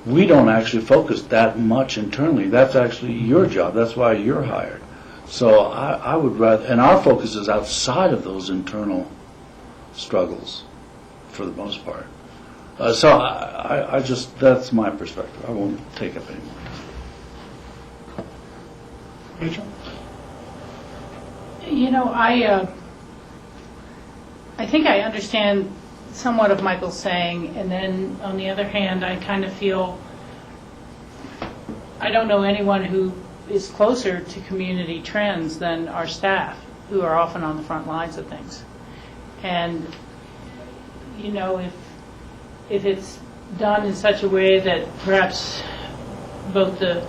We don't actually focus that much internally. That's actually your job. That's why you're hired. So I would rather, and our focus is outside of those internal struggles for the most part. So I just, that's my perspective. I won't take up any more. Rachel? You know, I think I understand somewhat of Michael's saying, and then on the other hand, I kind of feel I don't know anyone who is closer to community trends than our staff, who are often on the front lines of things. And, you know, if it's done in such a way that perhaps both the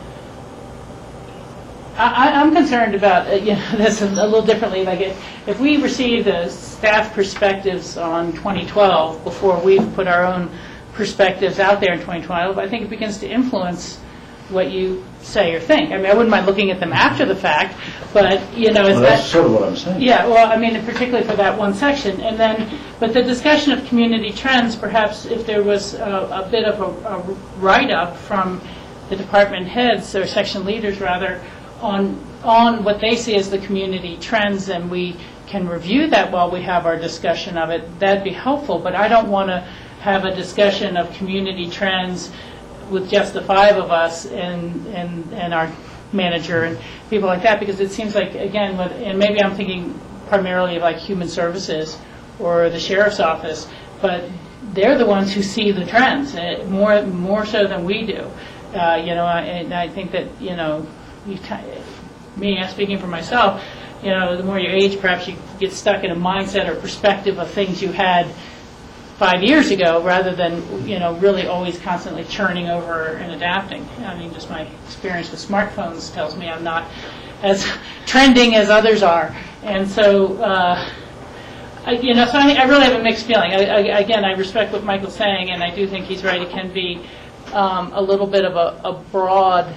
I'm concerned about this a little differently. Like if we receive the staff perspectives on 2012 before we've put our own perspectives out there in 2012, I think it begins to influence what you say or think. I mean, I wouldn't mind looking at them after the fact, but that's sort of what I'm saying. Yeah, well, I mean, particularly for that one section, and then, but the discussion of community trends, perhaps if there was a bit of a write-up from the department heads or section leaders rather. On what they see as the community trends, and we can review that while we have our discussion of it, that'd be helpful. But I don't want to have a discussion of community trends with just the five of us and our manager and people like that, because it seems like, again, and maybe I'm thinking primarily of like human services or the sheriff's office, but they're the ones who see the trends more so than we do. And I think that, speaking for myself, the more you age, perhaps you get stuck in a mindset or perspective of things you had 5 years ago, rather than really always constantly churning over and adapting. I mean, just my experience with smartphones tells me I'm not as trending as others are, and so I really have a mixed feeling. Again, I respect what Michael's saying, and I do think he's right. It can be a little bit of a broad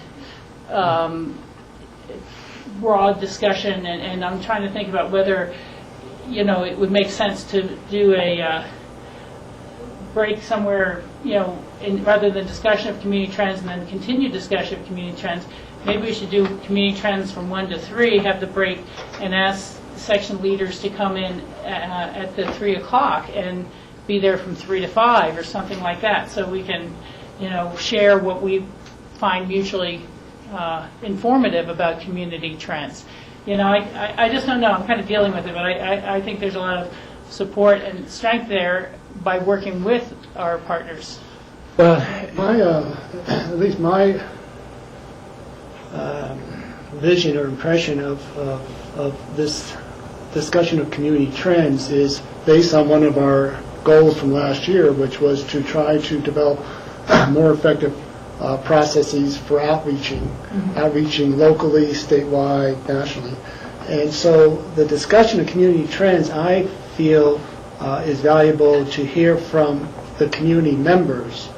discussion, and I'm trying to think about whether it would make sense to do a break somewhere, rather than discussion of community trends and then continued discussion of community trends. Maybe we should do community trends from 1 to 3, have the break, and ask section leaders to come in at the 3 o'clock and be there from 3 to 5 or something like that, so we can share what we find mutually informative about community trends. I just don't know. I'm kind of dealing with it, but I think there's a lot of support and strength there by working with our partners. Well, at least my vision or impression of this discussion of community trends is based on one of our goals from last year, which was to try to develop more effective processes for outreaching locally, statewide, nationally. And so the discussion of community trends, I feel, is valuable to hear from the community members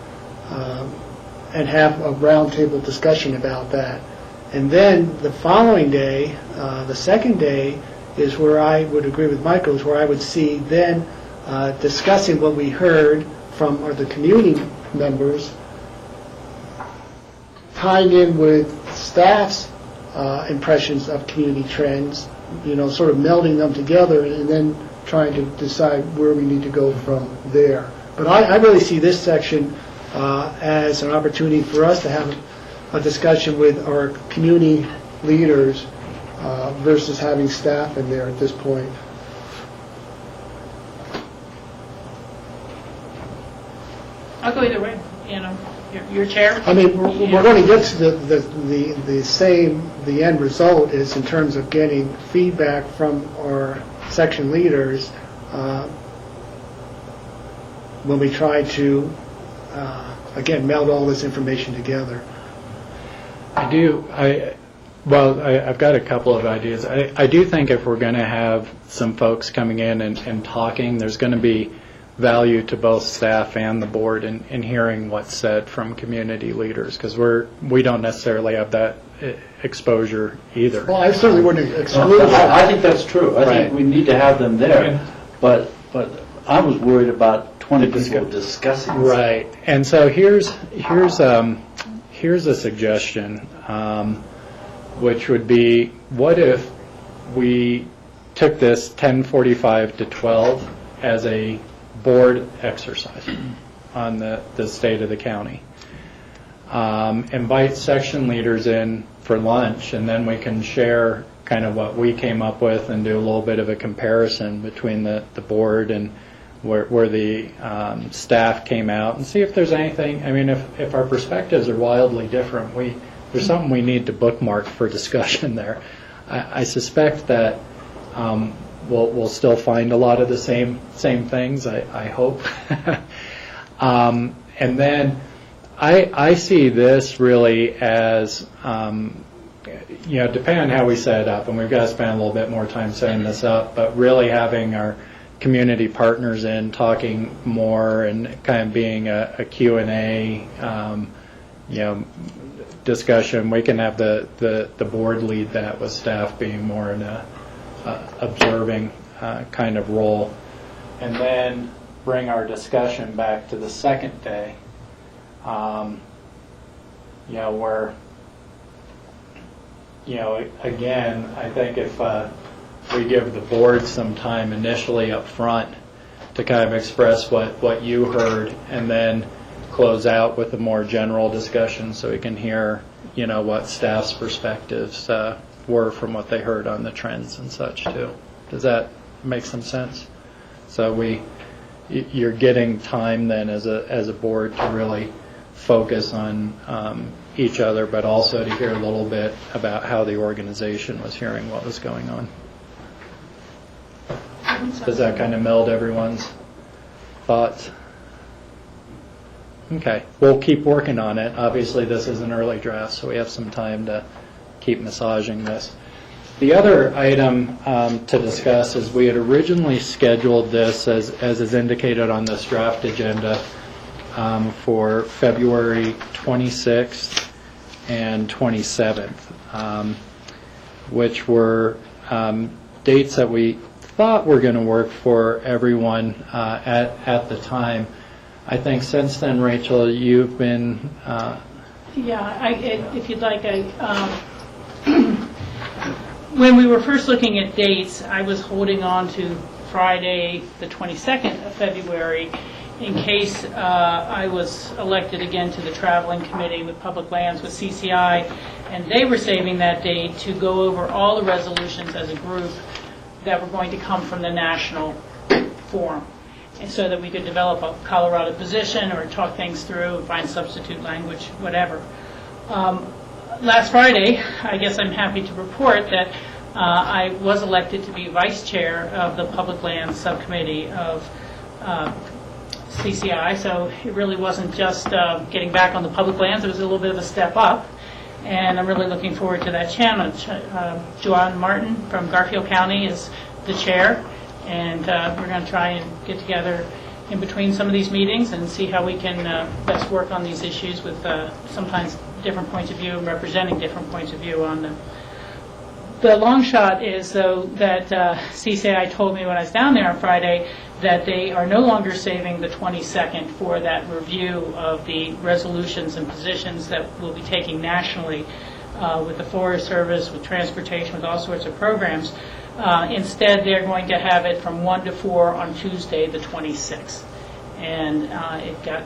and have a roundtable discussion about that. And then the following day, the second day, is where I would agree with Michael, is where I would see then discussing what we heard from the community members, tying in with staff's impressions of community trends, sort of melding them together and then trying to decide where we need to go from there. But I really see this section as an opportunity for us to have a discussion with our community leaders versus having staff in there at this point. I'll go either way, your chair. I mean, we're going to get to the end result is in terms of getting feedback from our section leaders when we try to, again, meld all this information together. I've got a couple of ideas. I do think if we're going to have some folks coming in and talking, there's going to be value to both staff and the board in hearing what's said from community leaders, because we don't necessarily have that exposure either. Well, I certainly wouldn't exclude that. I think that's true. I Right. think we need to have them there, but I was worried about 20 people discussing this. Right, and so here's a suggestion, which would be, what if we took this 10:45 to 12 as a board exercise on the state of the county? Invite section leaders in for lunch, and then we can share kind of what we came up with and do a little bit of a comparison between the board and where the staff came out, and see if there's anything. I mean, if our perspectives are wildly different, there's something we need to bookmark for discussion there. I suspect that we'll still find a lot of the same things, I hope. And then I see this really as, depending on how we set it up, and we've got to spend a little bit more time setting this up, but really having our community partners in, talking more, and kind of being a Q&A, discussion. We can have the board lead that, with staff being more in a observing kind of role, and then bring our discussion back to the second day, where, again, I think if we give the board some time initially up front to kind of express what you heard, and then close out with a more general discussion so we can hear, what staff's perspectives were from what they heard on the trends and such too. Does that make some sense? So you're getting time then as a board to really focus on each other, but also to hear a little bit about how the organization was hearing what was going on. Does that kind of meld everyone's thoughts? Okay, we'll keep working on it. Obviously, this is an early draft, so we have some time to keep massaging this. The other item to discuss is we had originally scheduled this, as is indicated on this draft agenda, for February 26th and 27th, which were dates that we thought were going to work for everyone at the time. I think since then, Rachel, you've been... if you'd like, when we were first looking at dates, I was holding on to Friday, the 22nd of February, in case I was elected again to the traveling committee with public lands with CCI, and they were saving that date to go over all the resolutions as a group that were going to come from the national forum, and so that we could develop a Colorado position or talk things through and find substitute language, whatever. Last Friday, I guess I'm happy to report that I was elected to be vice chair of the Public Lands Subcommittee of CCI, so it really wasn't just getting back on the public lands, it was a little bit of a step up, and I'm really looking forward to that challenge. Joanne Martin from Garfield County is the chair, and we're going to try and get together in between some of these meetings and see how we can best work on these issues with sometimes different points of view and representing different points of view on them. The long shot is, though, that CCI told me when I was down there on Friday that they are no longer saving the 22nd for that review of the resolutions and positions that we'll be taking nationally with the Forest Service, with transportation, with all sorts of programs. Instead, they're going to have it from 1 to 4 on Tuesday, the 26th. And it got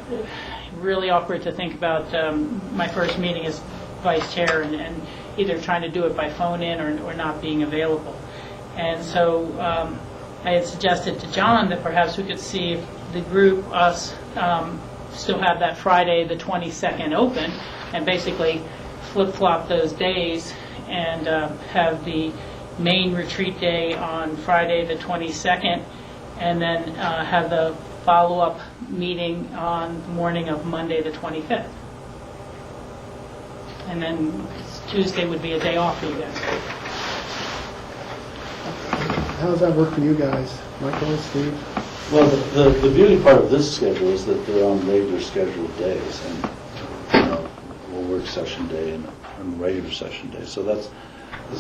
really awkward to think about my first meeting as vice chair and either trying to do it by phone in or not being available. And so I had suggested to John that perhaps we could see if the group, us, still have that Friday, the 22nd open, and basically flip-flop those days and have the main retreat day on Friday the 22nd, and then have the follow-up meeting on the morning of Monday the 25th. and then Tuesday would be a day off for you guys. How does that work for you guys? Michael, Steve? Well, the beauty part of this schedule is that they're on regular scheduled days, and a work session day and a regular session day. So that's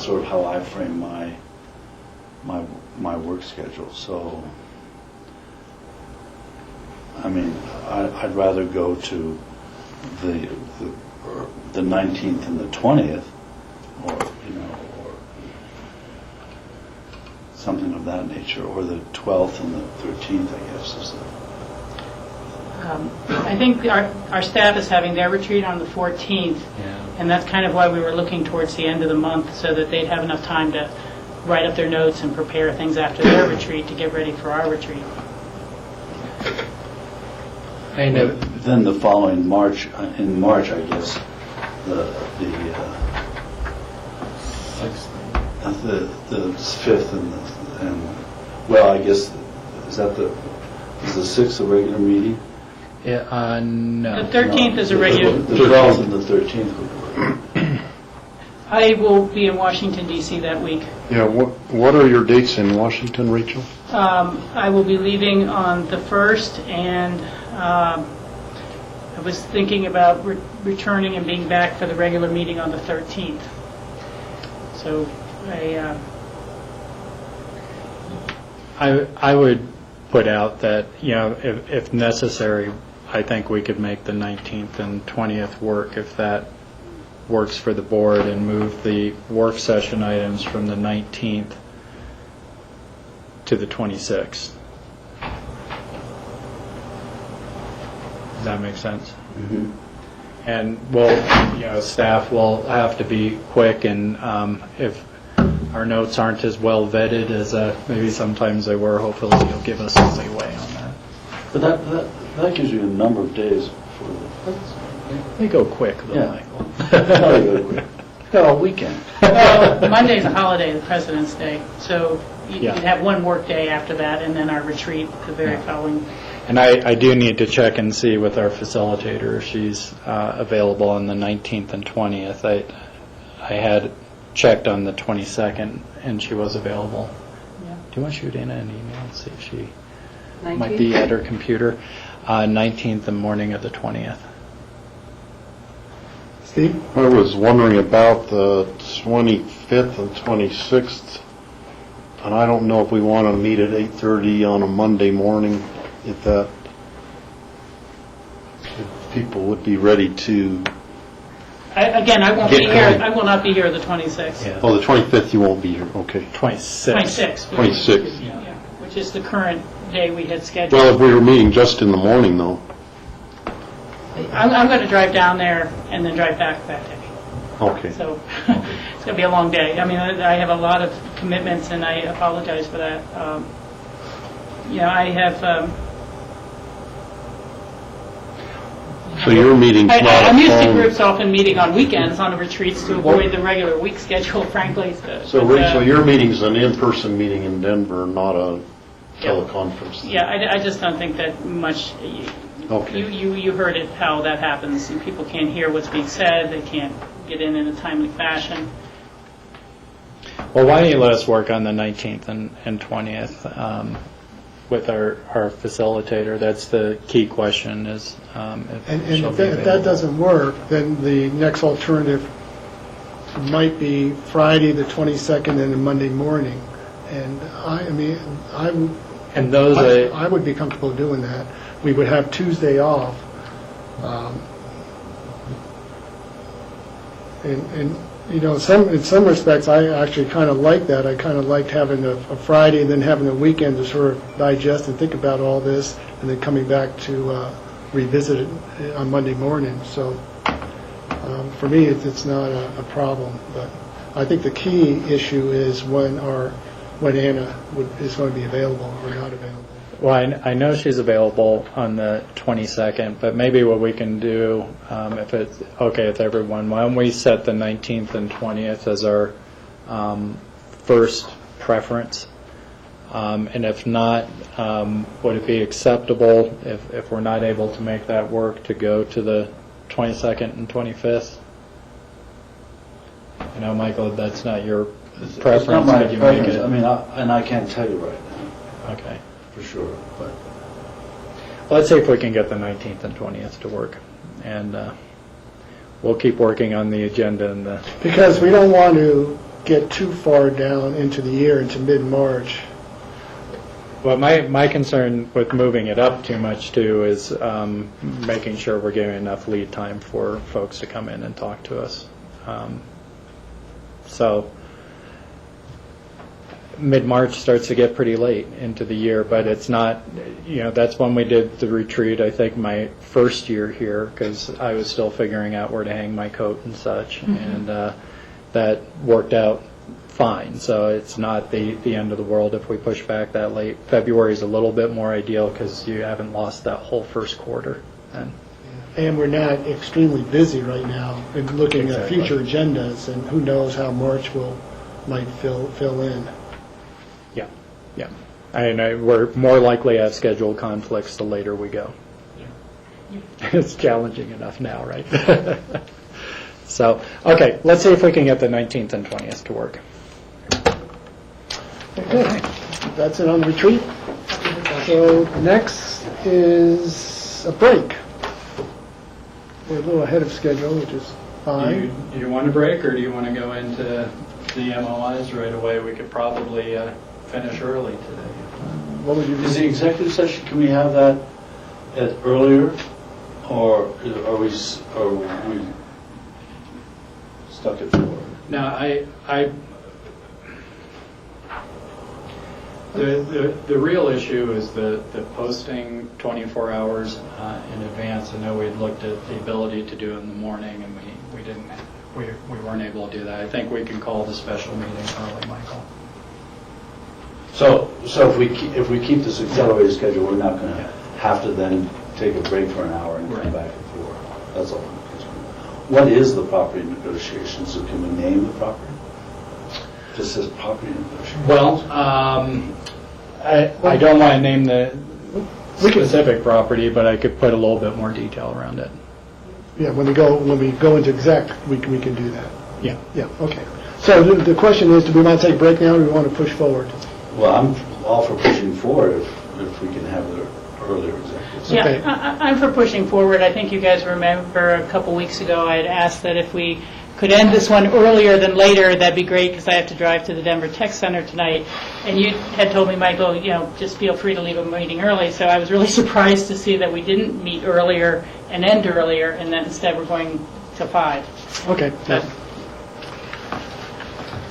sort of how I frame my work schedule. So, I mean, I'd rather go to the 19th and the 20th, or something of that nature, or the 12th and the 13th, I guess, is I think our staff is having their retreat on the 14th, and that's kind of why we were looking towards the end of the month, so that they'd have enough time to write up their notes and prepare things after their retreat to get ready for our retreat. I know. Then the following March, in March, I guess, the 5th and well, I guess is the 6th a regular meeting? Yeah, no. The 13th is a regular. The 12th and the 13th would work. I will be in Washington, D.C. that week. Yeah, what are your dates in Washington, Rachel? I will be leaving on the 1st, and I was thinking about returning and being back for the regular meeting on the 13th. So I would put out that, if necessary, I think we could make the 19th and 20th work if that works for the board, and move the work session items from the 19th to the 26th. Does that make sense? Mm-hmm. And staff will have to be quick, and if our notes aren't as well vetted as maybe sometimes they were, hopefully you'll give us some leeway on that. But that gives you a number of days for They go quick, though, Yeah. Michael. got a weekend. well, Monday's a holiday, the President's Day, so you'd Yeah. have one work day after that, and then our retreat the very following. And I do need to check and see with our facilitator if she's available on the 19th and 20th. I had checked on the 22nd, and she was available. Yeah. Do you want to shoot in an email and see if she might be at her computer? 19th, the morning of the 20th. Steve? I was wondering about the 25th and 26th, and I don't know if we want to meet at 8:30 on a Monday morning, if people would be ready to... Again, I won't Get be here. going. I will not be here the 26th. Yeah. Oh, the 25th you won't be here, okay. 26th. 26th. 26th. Yeah, which is the current day we had scheduled. Well, if we were meeting just in the morning, though. I'm going to drive down there and then drive back that day. Okay. So it's going to be a long day. I mean, I have a lot of commitments, and I apologize for that. I have... So your meeting's not I'm used to phone. groups often meeting on weekends on retreats to avoid the regular week schedule, frankly. So Rachel, your meeting's an in-person meeting in Denver, not a teleconference? Yeah, I just don't think that much... Okay. You heard it, how that happens. And people can't hear what's being said. They can't get in a timely fashion. Well, why don't you let us work on the 19th and 20th with our facilitator? That's the key question, is And she'll if be that available. doesn't work, then the next alternative might be Friday, the 22nd, and a Monday morning. And I would be comfortable doing that. We would have Tuesday off. In some respects, I actually kind of like that. I kind of liked having a Friday and then having a weekend to sort of digest and think about all this, and then coming back to revisit it on Monday morning. So for me, it's not a problem. But I think the key issue is when Anna is going to be available or not available. Well, I know she's available on the 22nd, but maybe what we can do, if it's okay with everyone, why don't we set the 19th and 20th as our first preference? And if not, would it be acceptable if we're not able to make that work to go to the 22nd and 25th? know, Michael, that's not your It's preference, not my could you make preference. it? I mean, and I can't tell you right now, Okay. for sure, but Let's see if we can get the 19th and 20th to work. And we'll keep working on the agenda and the... Because we don't want to get too far down into the year, into mid-March. Well, my concern with moving it up too much, too, is making sure we're giving enough lead time for folks to come in and talk to us. So mid-March starts to get pretty late into the year, but it's not, that's when we did the retreat, I think, my first year here, because I was still figuring out where to hang my coat and such, and that worked out fine. So it's not the end of the world if we push back that late. February is a little bit more ideal because you haven't lost that whole first quarter. And we're not extremely busy right now in looking at Exactly. future agendas, and who knows how March might fill in. Yeah. We're more likely to have scheduled conflicts the later we go. It's challenging enough now, right? So, okay, let's see if we can get the 19th and 20th to work. Okay, that's it on the retreat. So next is a break. We're a little ahead of schedule, which is fine. Do you want a break, or do you want to go into the MOIs right away? We could probably finish early today. What would you is the executive session, can we have that at earlier, or are we stuck at 4? Now, the real issue is the posting 24 hours in advance. I know we had looked at the ability to do it in the morning, and we weren't able to do that. I think we can call the special meeting early, Michael. So if we keep this accelerated schedule, we're not going to have to then take a break for an hour and come back at 4. That's all I'm concerned about. What is the property negotiation? So can we name the property? Just says property negotiation. Well, I don't want to name the specific property, but I could put a little bit more detail around it. Yeah, when we go into exec, we can do that. Yeah. Yeah, okay. So the question is, do we want to take a break now, or do we want to push forward? Well, I'm all for pushing forward if we can have the earlier executive session. Okay. Yeah, I'm for pushing forward. I think you guys remember a couple weeks ago I had asked that if we could end this one earlier than later, that'd be great, because I have to drive to the Denver Tech Center tonight. And you had told me, Michael, just feel free to leave a meeting early. So I was really surprised to see that we didn't meet earlier and end earlier, and that instead we're going to 5. Okay.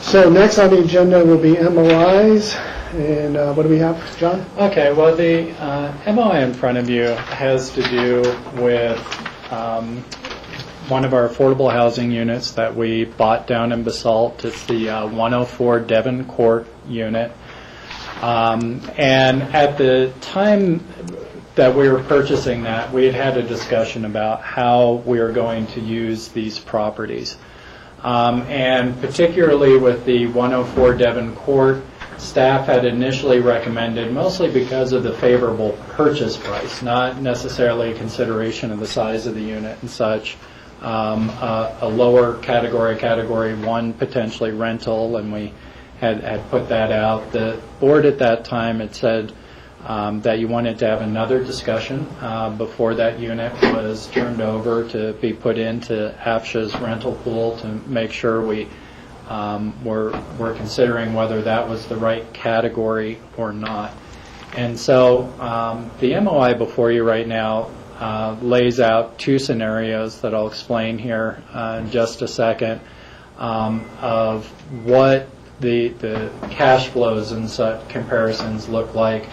So next on the agenda will be MOIs, and what do we have, John? Okay, well, the MOI in front of you has to do with one of our affordable housing units that we bought down in Basalt. It's the 104 Devon Court unit. And at the time that we were purchasing that, we had a discussion about how we were going to use these properties. And particularly with the 104 Devon Court, staff had initially recommended, mostly because of the favorable purchase price, not necessarily consideration of the size of the unit and such, a lower category 1, potentially rental, and we had put that out. The board at that time had said that you wanted to have another discussion before that unit was turned over to be put into AFSHA's rental pool to make sure we were considering whether that was the right category or not. And so the MOI before you right now lays out 2 scenarios that I'll explain here in just a second of what the cash flows and such comparisons look like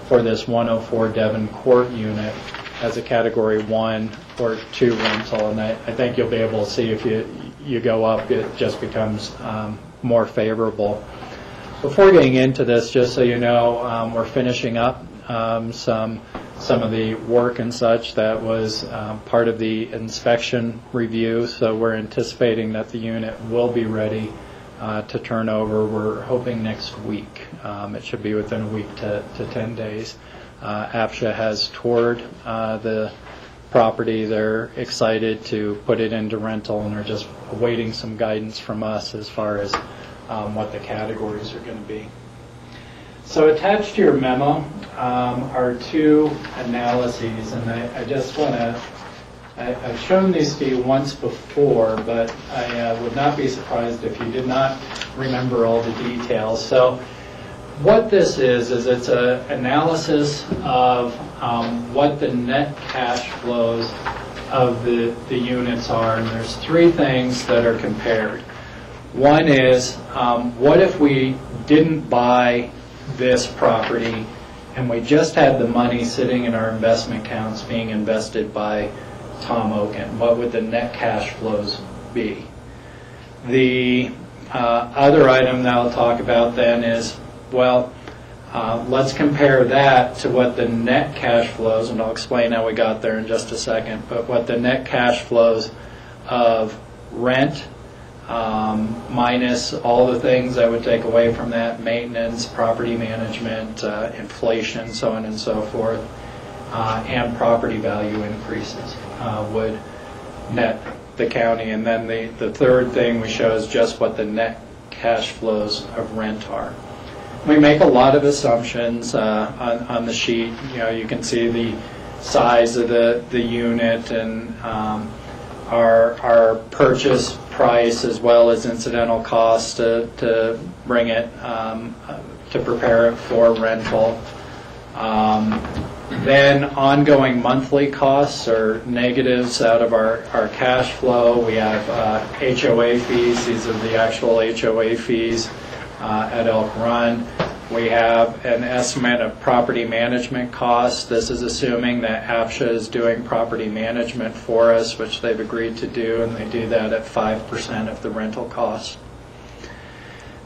for this 104 Devon Court unit as a category 1 or 2 rental. And I think you'll be able to see if you go up, it just becomes more favorable. Before getting into this, just so you know, we're finishing up some of the work and such that was part of the inspection review, so we're anticipating that the unit will be ready to turn over. We're hoping next week. It should be within a week to 10 days. AFSHA has toured the property. They're excited to put it into rental and are just awaiting some guidance from us as far as what the categories are going to be. So attached to your memo are two analyses, and I just want to, I've shown these to you once before, but I would not be surprised if you did not remember all the details. So what this is it's an analysis of what the net cash flows of the units are, and there's three things that are compared. One is, what if we didn't buy this property and we just had the money sitting in our investment accounts being invested by Tom Oken? What would the net cash flows be? The other item that I'll talk about then is, well, let's compare that to what the net cash flows, and I'll explain how we got there in just a second, but what the net cash flows of rent minus all the things I would take away from that, maintenance, property management, inflation, so on and so forth, and property value increases would net the county. And then the third thing we show is just what the net cash flows of rent are. We make a lot of assumptions on the sheet. You know, you can see the size of the unit and our purchase price as well as incidental costs to bring it, to prepare it for rental. Then ongoing monthly costs or negatives out of our cash flow. We have HOA fees. These are the actual HOA fees at Elk Run. We have an estimate of property management costs. This is assuming that APSHA is doing property management for us, which they've agreed to do, and they do that at 5% of the rental cost.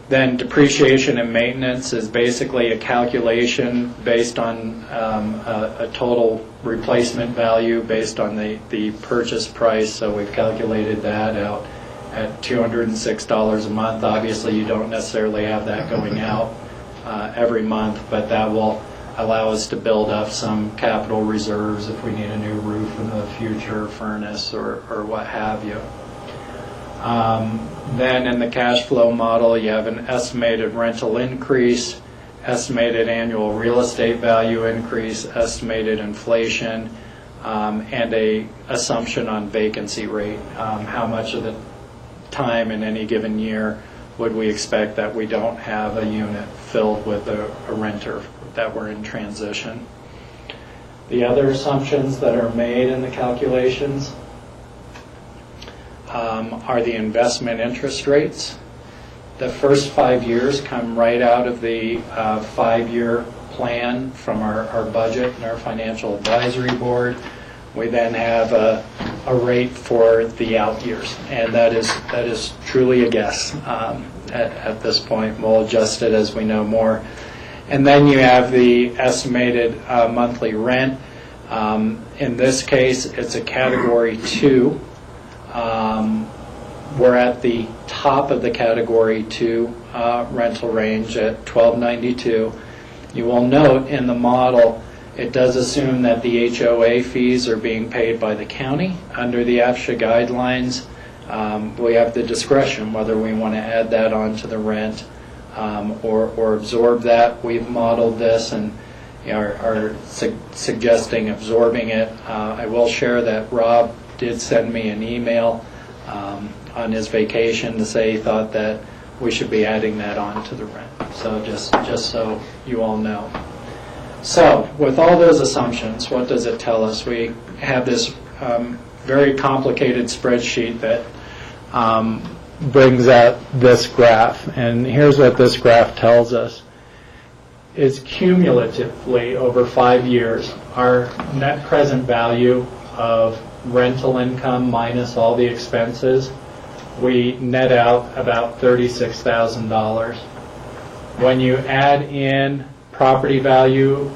Then depreciation and maintenance is basically a calculation based on a total replacement value based on the purchase price. So we've calculated that out at $206 a month. Obviously, you don't necessarily have that going out every month, but that will allow us to build up some capital reserves if we need a new roof in the future, furnace, or what have you. Then in the cash flow model, you have an estimated rental increase, estimated annual real estate value increase, estimated inflation, and a assumption on vacancy rate. How much of the time in any given year would we expect that we don't have a unit filled with a renter that we're in transition? The other assumptions that are made in the calculations are the investment interest rates. The first 5 years come right out of the 5-year plan from our budget and our financial advisory board. We then have a rate for the out years, and that is truly a guess at this point. We'll adjust it as we know more. And then you have the estimated monthly rent. In this case, it's a Category 2. We're at the top of the Category 2 rental range at $1,292. You will note in the model it does assume that the HOA fees are being paid by the county under the APSHA guidelines. We have the discretion whether we want to add that onto the rent or absorb that. We've modeled this and are suggesting absorbing it. I will share that Rob did send me an email on his vacation to say he thought that we should be adding that on to the rent. So just so you all know. So with all those assumptions, what does it tell us? We have this very complicated spreadsheet that brings out this graph. And here's what this graph tells us. Is cumulatively over 5 years, our net present value of rental income minus all the expenses, we net out about $36,000. When you add in property value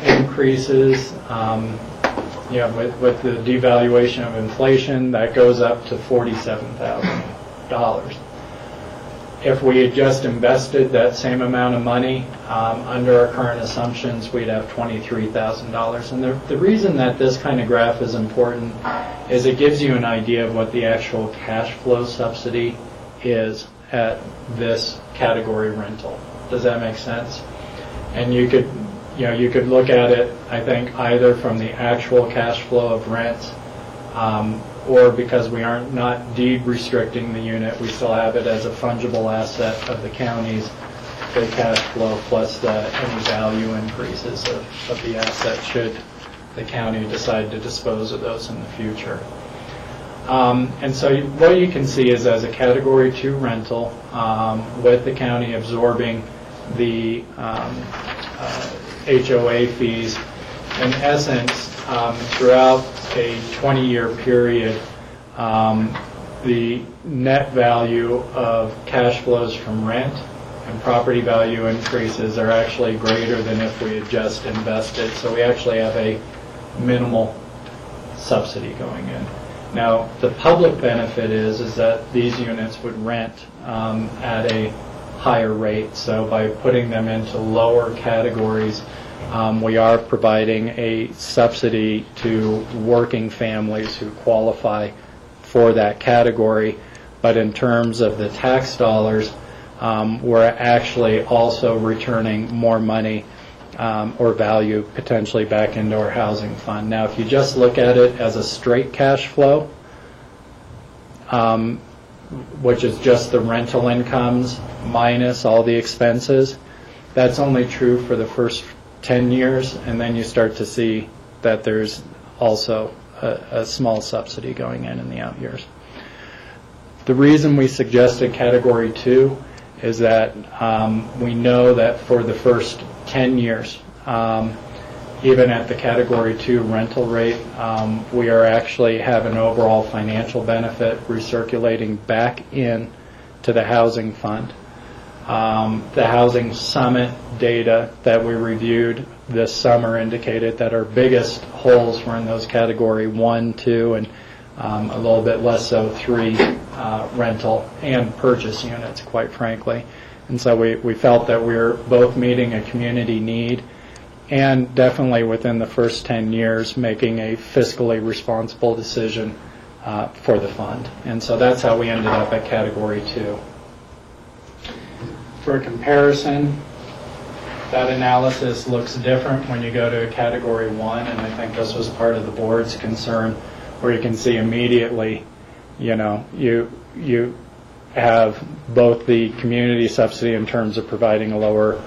increases, with the devaluation of inflation, that goes up to $47,000. If we had just invested that same amount of money, under our current assumptions, we'd have $23,000. And the reason that this kind of graph is important is it gives you an idea of what the actual cash flow subsidy is at this category rental. Does that make sense? And you could look at it, I think, either from the actual cash flow of rent, or because we aren't not deed restricting the unit, we still have it as a fungible asset of the county's the cash flow plus any value increases of the asset should the county decide to dispose of those in the future. And so what you can see is as a Category 2 rental, with the county absorbing the HOA fees, in essence, throughout a 20-year period, the net value of cash flows from rent and property value increases are actually greater than if we had just invested. So we actually have a minimal subsidy going in. Now, the public benefit is that these units would rent at a higher rate. So by putting them into lower categories, we are providing a subsidy to working families who qualify for that category. But in terms of the tax dollars, we're actually also returning more money or value potentially back into our housing fund. Now, if you just look at it as a straight cash flow, which is just the rental incomes minus all the expenses, that's only true for the first 10 years, and then you start to see that there's also a small subsidy going in the out years. The reason we suggested Category 2 is that we know that for the first 10 years, even at the Category 2 rental rate, we are actually have an overall financial benefit recirculating back in to the housing fund. The Housing Summit data that we reviewed this summer indicated that our biggest holes were in those Category 1, 2, and a little bit less so 3 rental and purchase units, quite frankly. And so we felt that we were both meeting a community need and definitely within the first 10 years making a fiscally responsible decision for the fund. And so that's how we ended up at Category 2. For comparison, that analysis looks different when you go to a Category 1, and I think this was part of the board's concern, where you can see immediately, you have both the community subsidy in terms of providing a lower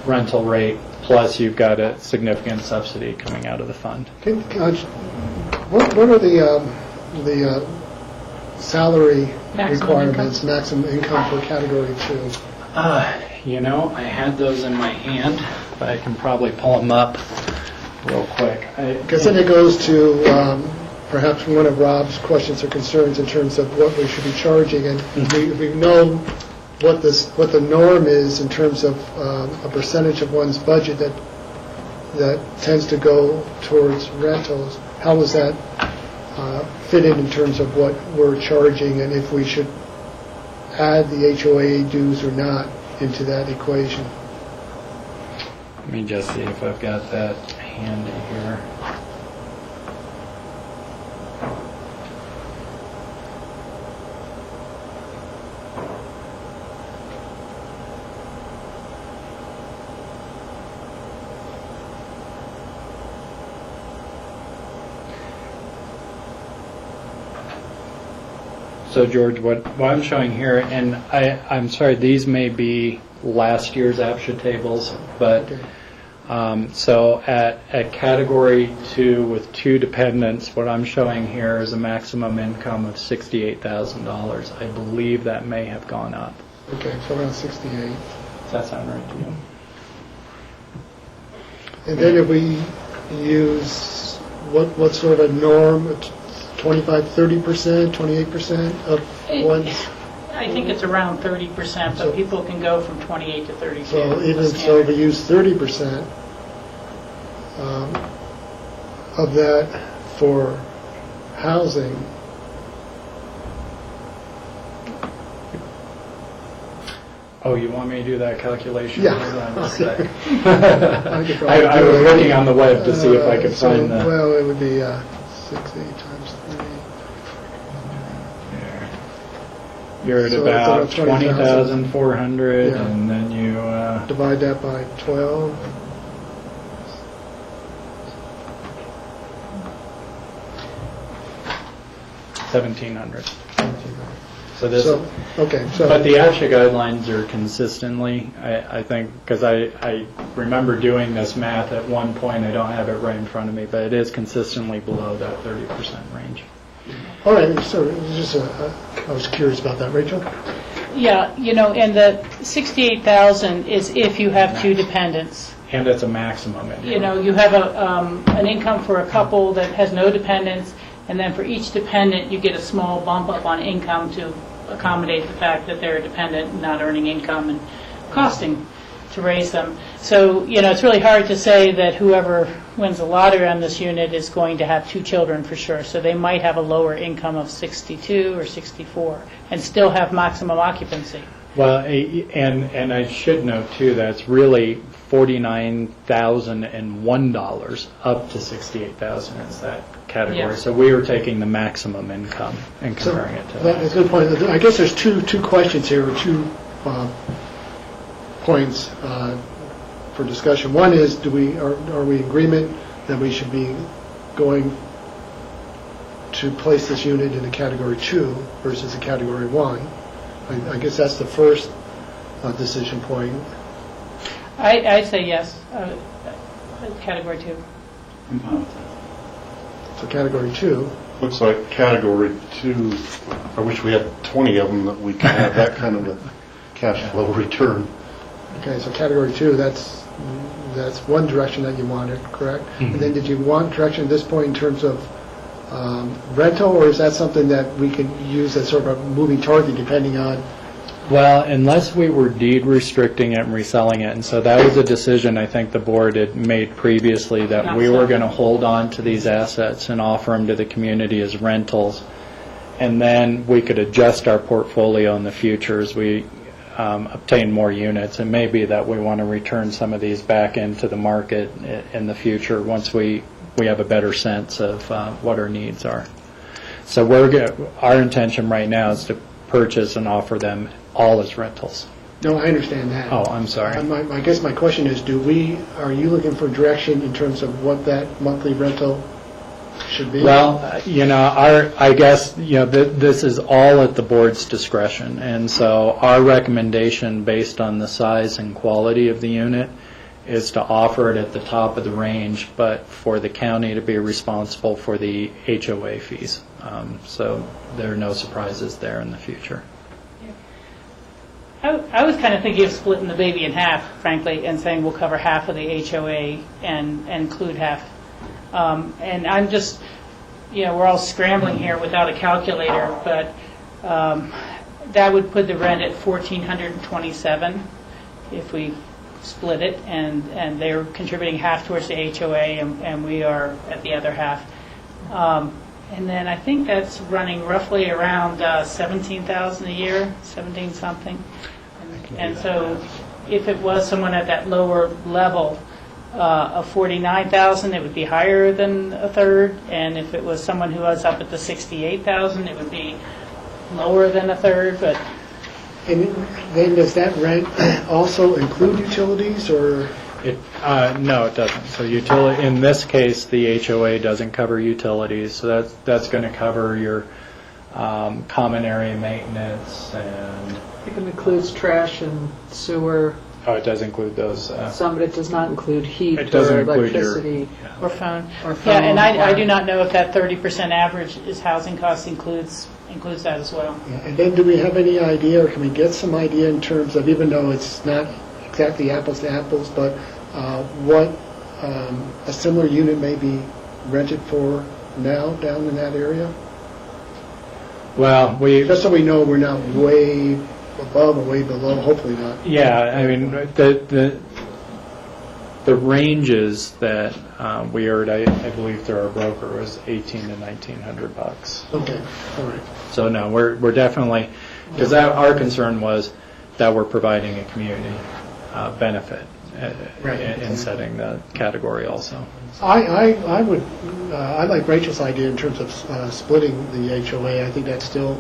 rental rate, plus you've got a significant subsidy coming out of the fund. What are the salary requirements, maximum income for Category 2? I had those in my hand, but I can probably pull them up real quick. Because then it goes to perhaps one of Rob's questions or concerns in terms of what we should be charging, and we know what the norm is in terms of a percentage of one's budget that tends to go towards rentals. How does that fit in terms of what we're charging, and if we should add the HOA dues or not into that equation? Let me just see if I've got that handy here. So George, what I'm showing here, and I'm sorry, these may be last year's APSHA tables, but so at Category 2 with 2 dependents, what I'm showing here is a maximum income of $68,000. I believe that may have gone up. Okay, so around 68. Does that sound right to you? And then if we use what sort of a norm? 25, 30%, 28% of one's? I think it's around 30%, but people can go from 28 to 32. So even so, if we use 30% of that for housing, Oh, you want me to do that calculation? Yeah. Hold on a sec. could probably I do was it. looking on the web to see if I could So, find the... Well, it would be 68 times 3. You're at So about it's about 20,000. 20,400, Yeah. and then you, Divide that by 12. $1,700. So this, So, okay, so. but the ASHA guidelines are consistently, I think, because I remember doing this math at one point, I don't have it right in front of me, but it is consistently below that 30% range. All right, so it was just I was curious about that, Rachel. Yeah, and the 68,000 is if you have two dependents. And it's a maximum income. You have an income for a couple that has no dependents, and then for each dependent, you get a small bump up on income to accommodate the fact that they're a dependent and not earning income and costing to raise them. So, it's really hard to say that whoever wins the lottery on this unit is going to have two children for sure. So they might have a lower income of 62 or 64 and still have maximum occupancy. Well, and I should note too, that's really $49,001 up to $68,000 is that category. Yeah. So we were taking the maximum income and comparing it to That's that. a good point. I guess there's two questions here, or 2 points for discussion. One is, are we in agreement that we should be going to place this unit in a Category 2 versus a Category 1? I guess that's the first decision point. I'd say yes, category 2. I'm fine with that. So Category 2. Looks like Category 2, I wish we had 20 of them that we could have that kind of a cash flow return. Okay, so Category 2, that's one direction that you wanted, correct? And then did you want direction at this point in terms of rental, or is that something that we can use as sort of a moving target depending on? Well, unless we were deed restricting it and reselling it, and so that was a decision I think the board had made previously that we were going to hold on to these assets and offer them to the community as rentals, and then we could adjust our portfolio in the future as we obtain more units. It may be that we want to return some of these back into the market in the future once we have a better sense of what our needs are. So our intention right now is to purchase and offer them all as rentals. No, I understand that. Oh, I'm sorry. I guess my question is, are you looking for direction in terms of what that monthly rental should be? Well, I guess, this is all at the board's discretion, and so our recommendation based on the size and quality of the unit is to offer it at the top of the range, but for the county to be responsible for the HOA fees. So there are no surprises there in the future. I was kind of thinking of splitting the baby in half, frankly, and saying we'll cover half of the HOA and include half. And I'm just, we're all scrambling here without a calculator, but that would put the rent at $1,427 if we split it, and they're contributing half towards the HOA, and we are at the other half. And then I think that's running roughly around $17,000 a year, 17 something. And so if it was someone at that lower level of $49,000, it would be higher than a third. And if it was someone who was up at the $68,000, it would be lower than a third. But And then does that rent also include utilities, or? No, it doesn't. So in this case, the HOA doesn't cover utilities, so that's going to cover your common area maintenance and... It includes trash and sewer, Oh, it does include those. some, but it does not include heat It doesn't or include your- electricity. or phone. Or phone, Yeah, and I or- do not know if that 30% average is housing costs includes that as well. And then do we have any idea, or can we get some idea in terms of, even though it's not exactly apples to apples, but what a similar unit may be rented for now down in that area? Well, Just so we know we're not way above or way below, hopefully not. yeah, I mean, the ranges that we heard, I believe through our broker, was $1,800 to $1,900. Okay, all right. So no, we're definitely, because our concern was that we're providing a community benefit in setting the category also. I would, I like Rachel's idea in terms of splitting the HOA. I think that still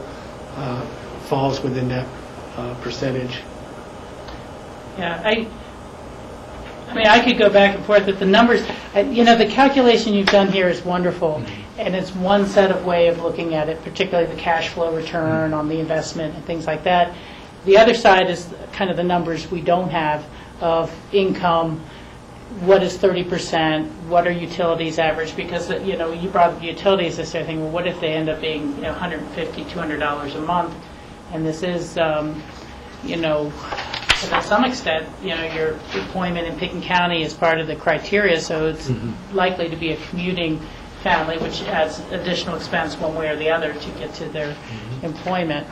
falls within that percentage. Yeah, I mean, I could go back and forth with the numbers. The calculation you've done here is wonderful, and it's one set of way of looking at it, particularly the cash flow return on the investment and things like that. The other side is kind of the numbers we don't have of income. What is 30%? What are utilities average? Because, you brought up utilities, this sort of thing. Well, what if they end up being, $150, $200 a month? And this is, to some extent, your employment in Picken County is part of the criteria, so it's likely to be a commuting family, which adds additional expense one way or the other to get to their employment.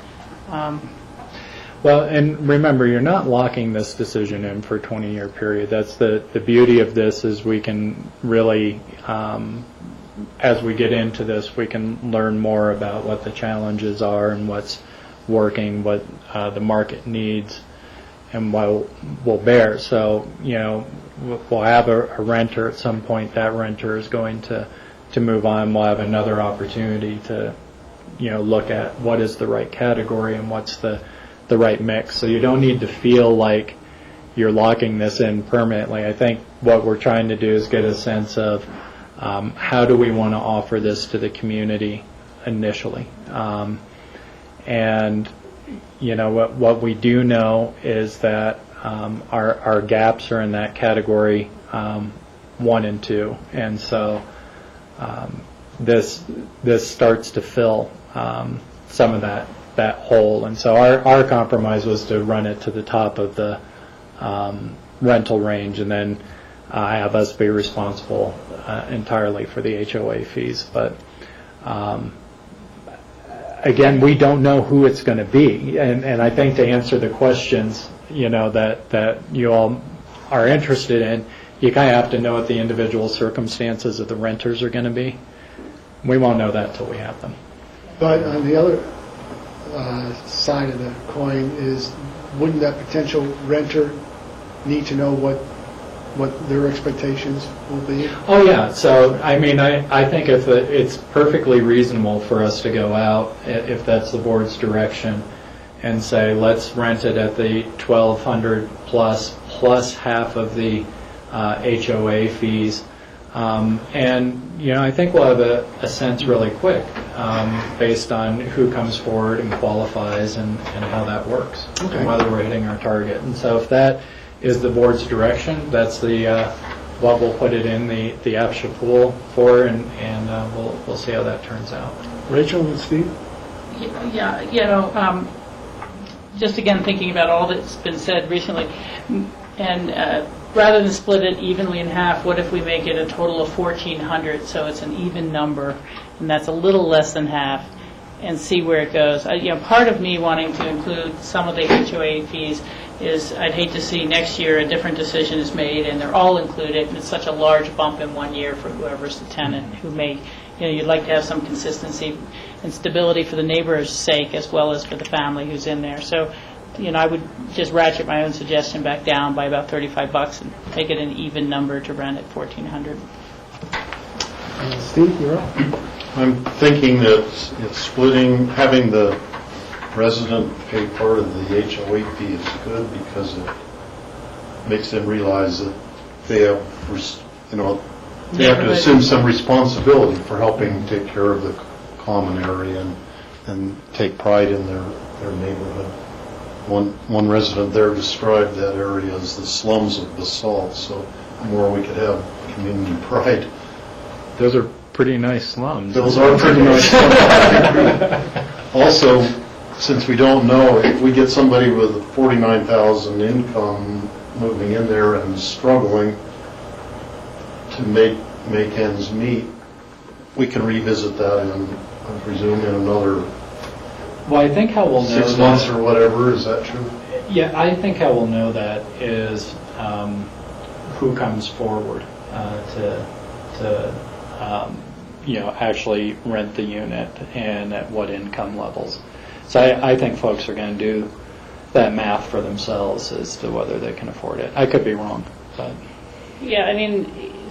Well, and remember, you're not locking this decision in for a 20-year period. That's the beauty of this, is we can really, as we get into this, we can learn more about what the challenges are and what's working, what the market needs, and what will bear. So, we'll have a renter at some point. That renter is going to move on. We'll have another opportunity to, look at what is the right category and what's the right mix. So you don't need to feel like you're locking this in permanently. I think what we're trying to do is get a sense of how do we want to offer this to the community initially. And what we do know is that our gaps are in that category 1 and 2, and so this starts to fill some of that hole. And so our compromise was to run it to the top of the rental range, and then have us be responsible entirely for the HOA fees. But again, we don't know who it's going to be, and I think to answer the questions that you all are interested in, you kind of have to know what the individual circumstances of the renters are going to be. We won't know that till we have them. But on the other side of the coin is, wouldn't that potential renter need to know what their expectations will be? Oh yeah. So I mean, I think if it's perfectly reasonable for us to go out, if that's the board's direction, and say let's rent it at the $1,200 plus half of the HOA fees. And I think we'll have a sense really quick based on who comes forward and qualifies and how that works, and whether we're hitting our target. And so if that is the board's direction, that's the what we'll put it in the APSHA pool for, and we'll see how that turns out. Rachel and Steve? Yeah, just again thinking about all that's been said recently, and rather than split it evenly in half, what if we make it a total of $1,400, so it's an even number, and that's a little less than half, and see where it goes. Part of me wanting to include some of the HOA fees is I'd hate to see next year a different decision is made and they're all included, and it's such a large bump in 1 year for whoever's the tenant who may, you'd like to have some consistency and stability for the neighbor's sake as well as for the family who's in there. So I would just ratchet my own suggestion back down by about $35 and make it an even number to rent at $1,400. Steve, you're up. I'm thinking that splitting, having the resident pay part of the HOA fee is good, because it makes them realize that they have, they have to assume some responsibility for helping take care of the common area and take pride in their neighborhood. One resident there described that area as the slums of Basalt, so the more we could have community pride. Those are pretty nice slums. Those are pretty nice slums. Also, since we don't know, if we get somebody with $49,000 income moving in there and struggling to make ends meet, we can revisit that in, I presume, in another Well, I think how we'll know 6 months or whatever. Is that true? Yeah, I think how we'll know that is who comes forward to actually rent the unit and at what income levels. So I think folks are going to do that math for themselves as to whether they can afford it. I could be wrong, but Yeah, I mean,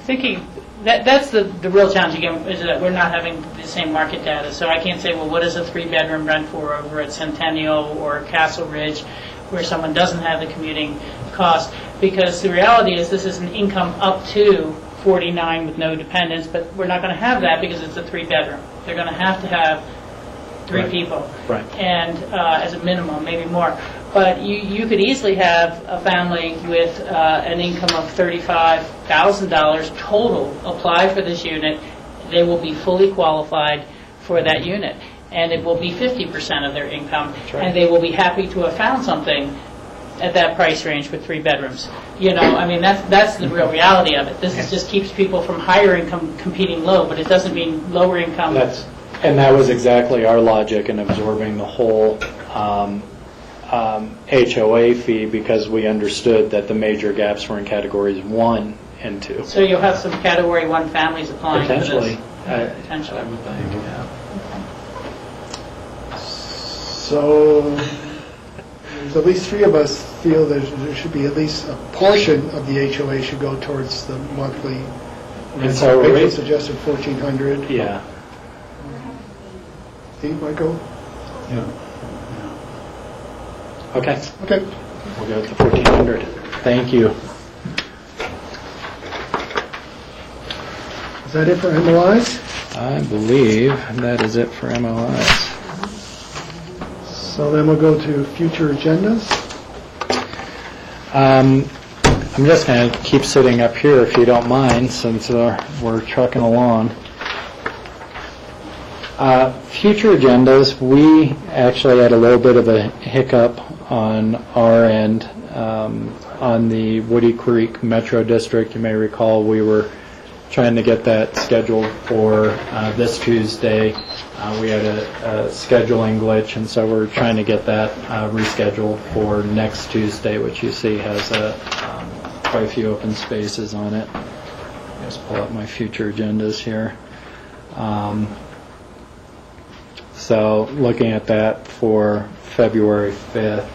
thinking, that's the real challenge again, is that we're not having the same market data. So I can't say, well, what is a 3-bedroom rent for over at Centennial or Castle Ridge, where someone doesn't have the commuting cost? Because the reality is this is an income up to 49 with no dependents, but we're not going to have that because it's a 3-bedroom. They're going to have 3 Right. people. Right. And as a minimum, maybe more. But you could easily have a family with an income of $35,000 total apply for this unit. They will be fully qualified for that unit, and it will be 50% of their income. right. And they will be happy to have found something at that price range with 3 bedrooms. You know, I mean, that's the real reality of it. This is just keeps people from higher income competing low, but it doesn't mean lower income. And that was exactly our logic in absorbing the whole HOA fee, because we understood that the major gaps were in categories 1 and 2. So you'll have some Category 1 families applying for this? Potentially. Potentially. I would think, yeah. So, there's at least 3 of us feel that there should be at least a portion of the HOA should go towards the monthly. And so Rachel suggested 1,400. Yeah. Steve, Michael? Okay. Okay. We'll go with the 1,400. Thank you. Is that it for MOIs? I believe that is it for MOIs. So then we'll go to future agendas. I'm just going to keep sitting up here if you don't mind, since we're trucking along. Future agendas, we actually had a little bit of a hiccup on our end on the Woody Creek Metro District. You may recall we were trying to get that scheduled for this Tuesday. We had a scheduling glitch, and so we're trying to get that rescheduled for next Tuesday, which you see has quite a few open spaces on it. Just pull up my future agendas here. So looking at that for February 5th.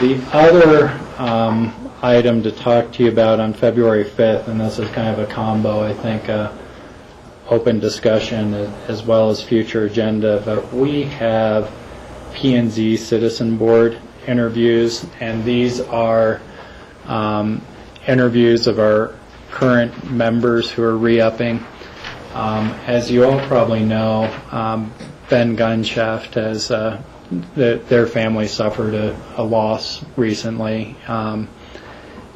The other item to talk to you about on February 5th, and this is kind of a combo, I think, open discussion as well as future agenda, but we have P&Z Citizen Board interviews, and these are interviews of our current members who are re-upping. As you all probably know, Ben Gunshaft has their family suffered a loss recently,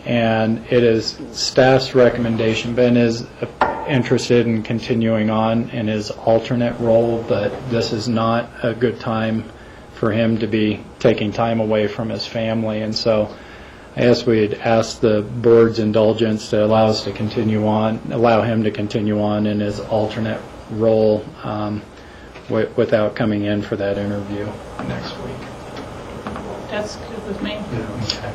and it is staff's recommendation. Ben is interested in continuing on in his alternate role, but this is not a good time for him to be taking time away from his family, and so I guess we'd ask the board's indulgence to allow him to continue on in his alternate role without coming in for that interview next week. That's good with me. Okay.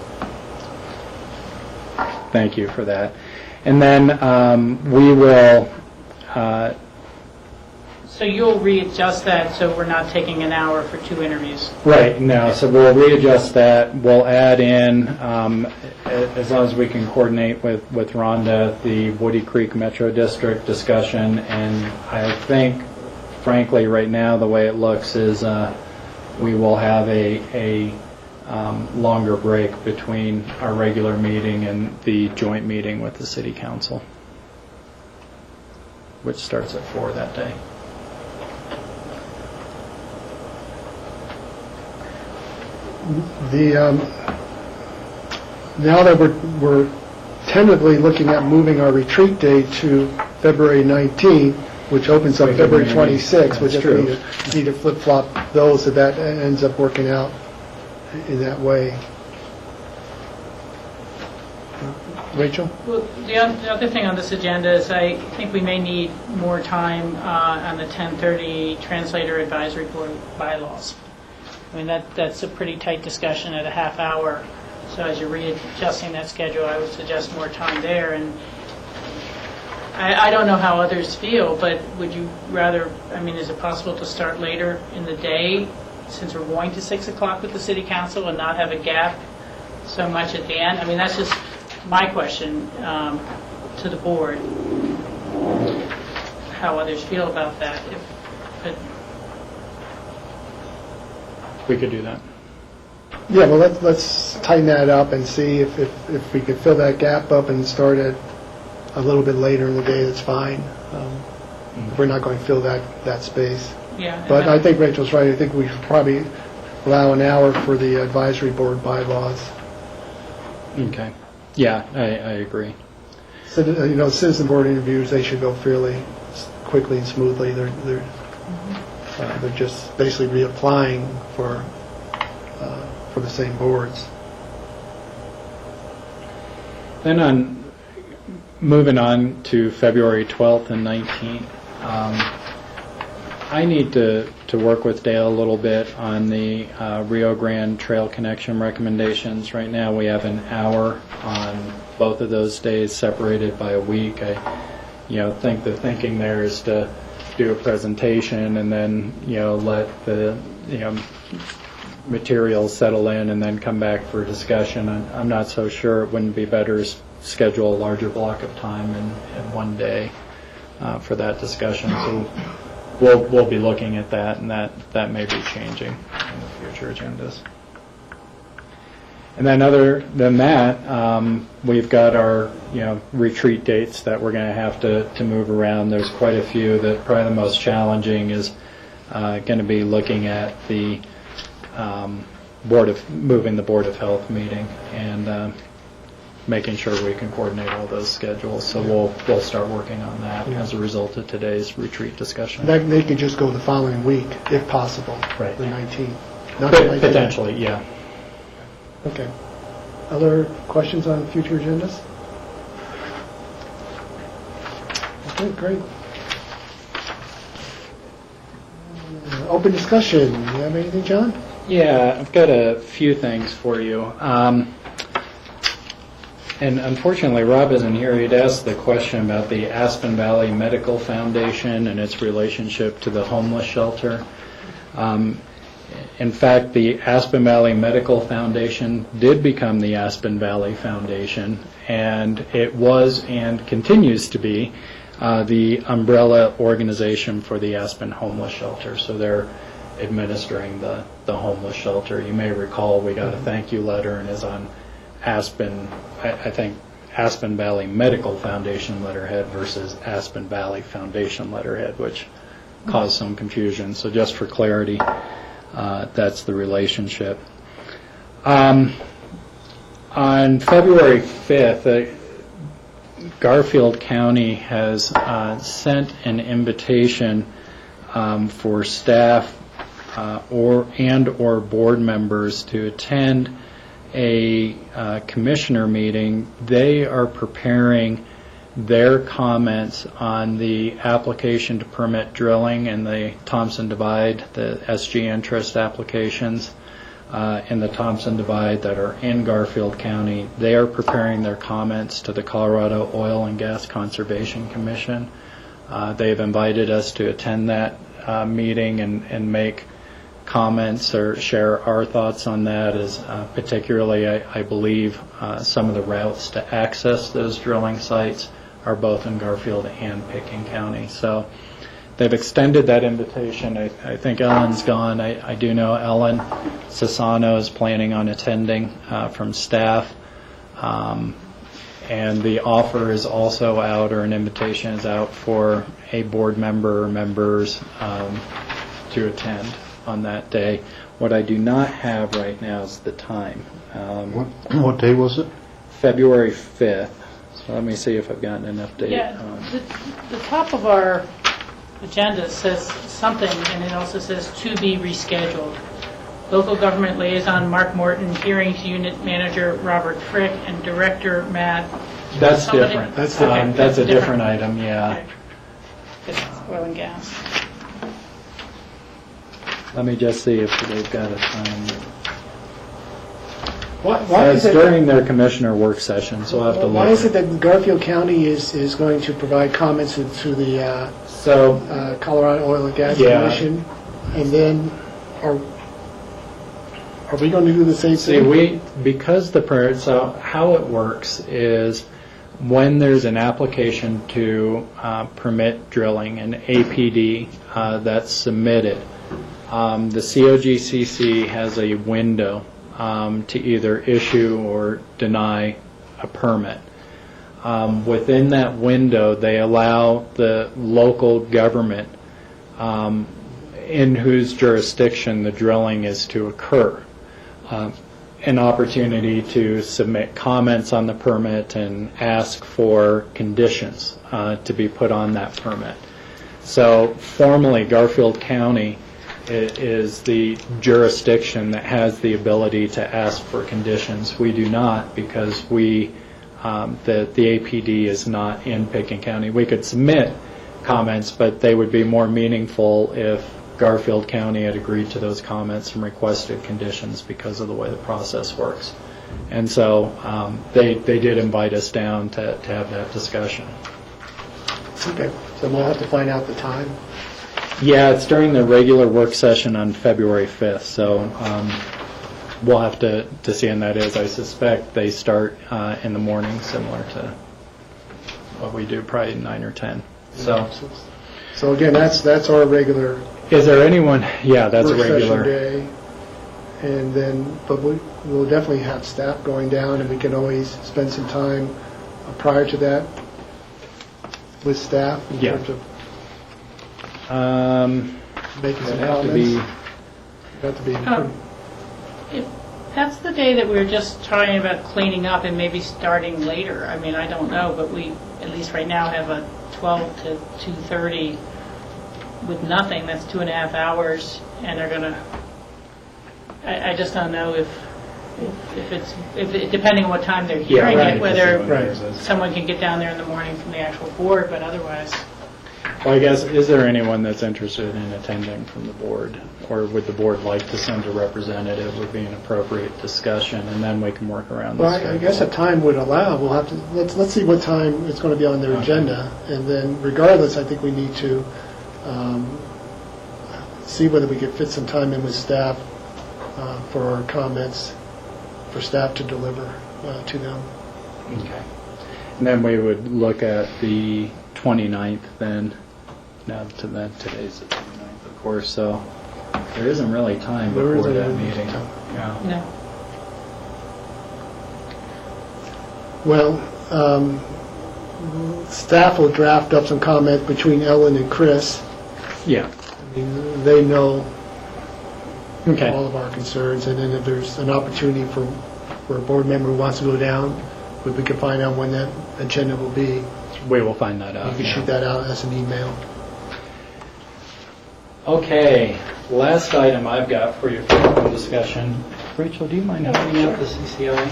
Thank you for that. And then we will... So you'll readjust that so we're not taking an hour for 2 interviews? Right, no, so we'll readjust that. We'll add in, as long as we can coordinate with Rhonda, the Woody Creek Metro District discussion, and I think, frankly, right now, the way it looks is we will have a longer break between our regular meeting and the joint meeting with the City Council, which starts at 4 that day. Now that we're tentatively looking at moving our retreat date to February 19th, which opens up February 26th, we just need to flip-flop those, so that ends up working out in that way. Rachel? Well, the other thing on this agenda is I think we may need more time on the 1030 Translator Advisory Board bylaws. I mean, that's a pretty tight discussion at a half hour. So as you're readjusting that schedule, I would suggest more time there. And I don't know how others feel, but would you rather, I mean, is it possible to start later in the day since we're going to 6 o'clock with the city council and not have a gap so much at the end? I mean, that's just my question to the board, how others feel about that. We could do that. Yeah, well, let's tighten that up and see if we could fill that gap up and start it a little bit later in the day, that's fine. If we're not going to fill that space. Yeah. But I think Rachel's right. I think we should probably allow an hour for the advisory board bylaws. Okay. Yeah, I agree. So, citizen board interviews, they should go fairly quickly and smoothly. They're just basically reapplying for the same boards. Then moving on to February 12th and 19th, I need to work with Dale a little bit on the Rio Grande Trail Connection recommendations. Right now we have an hour on both of those days separated by a week. I think the thinking there is to do a presentation and then let the materials settle in and then come back for discussion. I'm not so sure it wouldn't be better to schedule a larger block of time in one day for that discussion. So we'll be looking at that, and that may be changing in the future agendas. And then other than that, we've got our retreat dates that we're going to have to move around. There's quite a few. That probably the most challenging is going to be looking at the moving the Board of Health meeting and making sure we can coordinate all those schedules. So we'll start working on that as a result of today's retreat discussion. They could just go the following week, if possible, Right. the 19th. Not the 19th. Potentially, yeah. Okay. Other questions on future agendas? Okay, great. Open discussion. You have anything, John? Yeah, I've got a few things for you. And unfortunately, Rob isn't here. He'd asked the question about the Aspen Valley Medical Foundation and its relationship to the homeless shelter. In fact, the Aspen Valley Medical Foundation did become the Aspen Valley Foundation, and it was and continues to be the umbrella organization for the Aspen Homeless Shelter. So they're administering the homeless shelter. You may recall we got a thank you letter, and is on Aspen, I think Aspen Valley Medical Foundation letterhead versus Aspen Valley Foundation letterhead, which caused some confusion. So just for clarity, that's the relationship. On February 5th, Garfield County has sent an invitation for staff or board members to attend a commissioner meeting. They are preparing their comments on the application to permit drilling in the Thompson Divide, the SG interest applications in the Thompson Divide that are in Garfield County. They are preparing their comments to the Colorado Oil and Gas Conservation Commission. They've invited us to attend that meeting and make comments or share our thoughts on that, as particularly I believe some of the routes to access those drilling sites are both in Garfield and Pickens County. So they've extended that invitation. I think Ellen's gone. I do know Ellen Sassano is planning on attending from staff. And the offer is also out, or an invitation is out for a board member or members to attend on that day. What I do not have right now is the time. What day was it? February 5th. So let me see if I've gotten an update. Yeah, the top of our agenda says something, and it also says to be rescheduled. Local government liaison Mark Morton, hearings unit manager Robert Frick, and director Matt. That's Somebody? different. That's Okay, That's a different item, yeah. Okay. It's oil and gas. Let me just see if they've got a time. Why It's is it? during their commissioner work session, so I'll have to look. Why is it that Garfield County is going to provide comments to the So, Colorado Oil and Gas Yeah. Commission, and then Are we going to do the same See, thing? because so how it works is when there's an application to permit drilling, an APD that's submitted, the COGCC has a window to either issue or deny a permit. Within that window, they allow the local government in whose jurisdiction the drilling is to occur an opportunity to submit comments on the permit and ask for conditions to be put on that permit. So formally, Garfield County is the jurisdiction that has the ability to ask for conditions. We do not, because the APD is not in Pitkin County. We could submit comments, but they would be more meaningful if Garfield County had agreed to those comments and requested conditions because of the way the process works. And so they did invite us down to have that discussion. Okay, so we'll have to find out the time. Yeah, it's during the regular work session on February 5th, so we'll have to see when that is. I suspect they start in the morning, similar to what we do, probably 9 or 10. So again, that's our regular Is there anyone? Yeah, that's a work session regular. day. And then, but we'll definitely have staff going down, and we can always spend some time prior to that with staff in Yeah. terms of making some it'd have to comments. be- Have to be. If that's the day that we were just talking about cleaning up and maybe starting later, I mean, I don't know, but we, at least right now, have a 12 to 2:30 with nothing. That's 2.5 hours, and they're going to, I just don't know if depending on what time they're hearing right. it, whether Right. someone can get down there in the morning from the actual board, but otherwise. Well, I guess, is there anyone that's interested in attending from the board? Or would the board like to send a representative? Would be an appropriate discussion, and then we can work around the Well, I schedule. guess if time would allow, we'll have to, let's see what time it's going to be on their agenda. And then regardless, I think we need to see whether we could fit some time in with staff for our comments, for staff to deliver to them. Okay. And then we would look at the 29th then. Now, today's the 29th, of course, so there isn't really time There before isn't that any meeting. time. Yeah. No. Well, staff will draft up some comments between Ellen and Chris. Yeah. I mean, they know Okay. all of our concerns, and then if there's an opportunity for a board member who wants to go down, we can find out when that agenda will be. We will find that You out. can yeah. shoot that out as an email. Okay, last item I've got for your critical discussion. Rachel, do you mind opening up the CCI?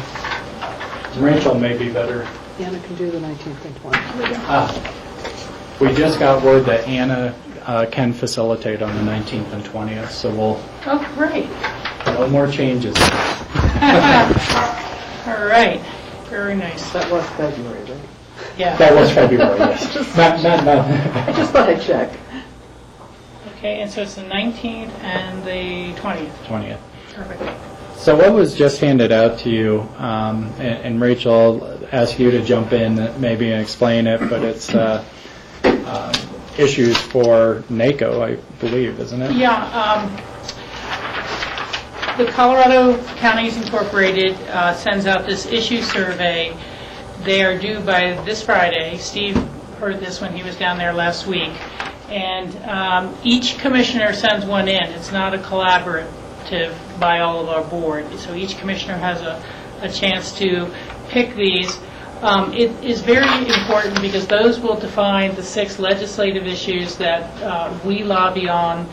Rachel may be better. Anna can do the 19th and 20th. We just got word that Anna can facilitate on the 19th and 20th, so we'll, Oh, great. no more changes. All right. Very nice. That was February, right? Yeah. That was February, yes. No. I just thought I'd check. Okay, and so it's the 19th and the 20th. 20th. Perfect. So what was just handed out to you, and Rachel, I'll ask you to jump in maybe and explain it, but it's issues for NACO, I believe, isn't it? Yeah, the Colorado Counties Incorporated sends out this issue survey. They are due by this Friday. Steve heard this when he was down there last week. And each commissioner sends one in. It's not a collaborative by all of our board. So each commissioner has a chance to pick these. It is very important because those will define the 6 legislative issues that we lobby on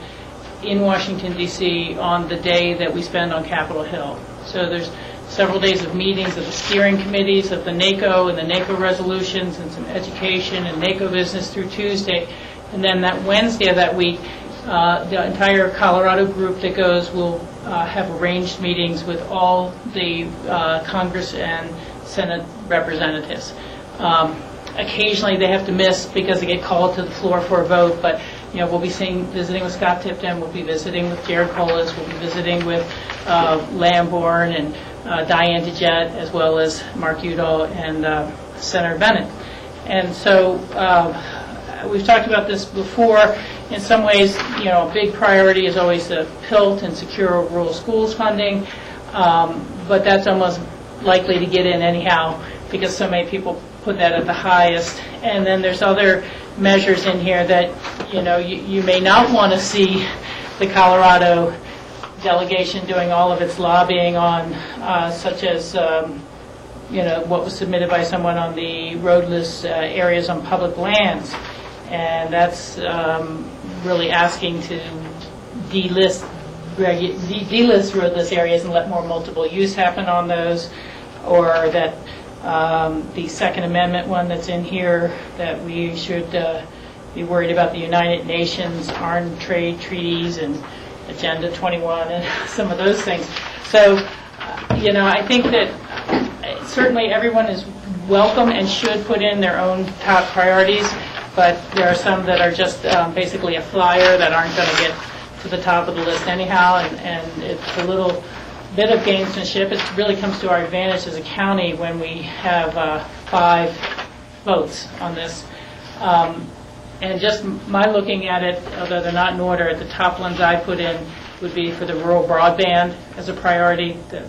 in Washington, D.C. on the day that we spend on Capitol Hill. So there's several days of meetings of the steering committees of the NACO and the NACO resolutions and some education and NACO business through Tuesday. And then that Wednesday of that week, the entire Colorado group that goes will have arranged meetings with all the Congress and Senate representatives. Occasionally they have to miss because they get called to the floor for a vote, but we'll be visiting with Scott Tipton, we'll be visiting with Jared Polis, we'll be visiting with Lamborn and Diane DeJet, as well as Mark Udall and Senator Bennett. And so we've talked about this before. In some ways, a big priority is always the PILT and secure rural schools funding, but that's almost likely to get in anyhow because so many people put that at the highest. And then there's other measures in here that, you may not want to see the Colorado delegation doing all of its lobbying on, such as, what was submitted by someone on the roadless areas on public lands. And that's really asking to delist roadless areas and let more multiple use happen on those, or that the Second Amendment one that's in here, that we should be worried about the United Nations armed trade treaties and Agenda 21 and some of those things. So, I think that certainly everyone is welcome and should put in their own top priorities, but there are some that are just basically a flyer that aren't going to get to the top of the list anyhow, and it's a little bit of gamesmanship. It really comes to our advantage as a county when we have 5 votes on this. And just my looking at it, although they're not in order, the top ones I put in would be for the rural broadband as a priority, the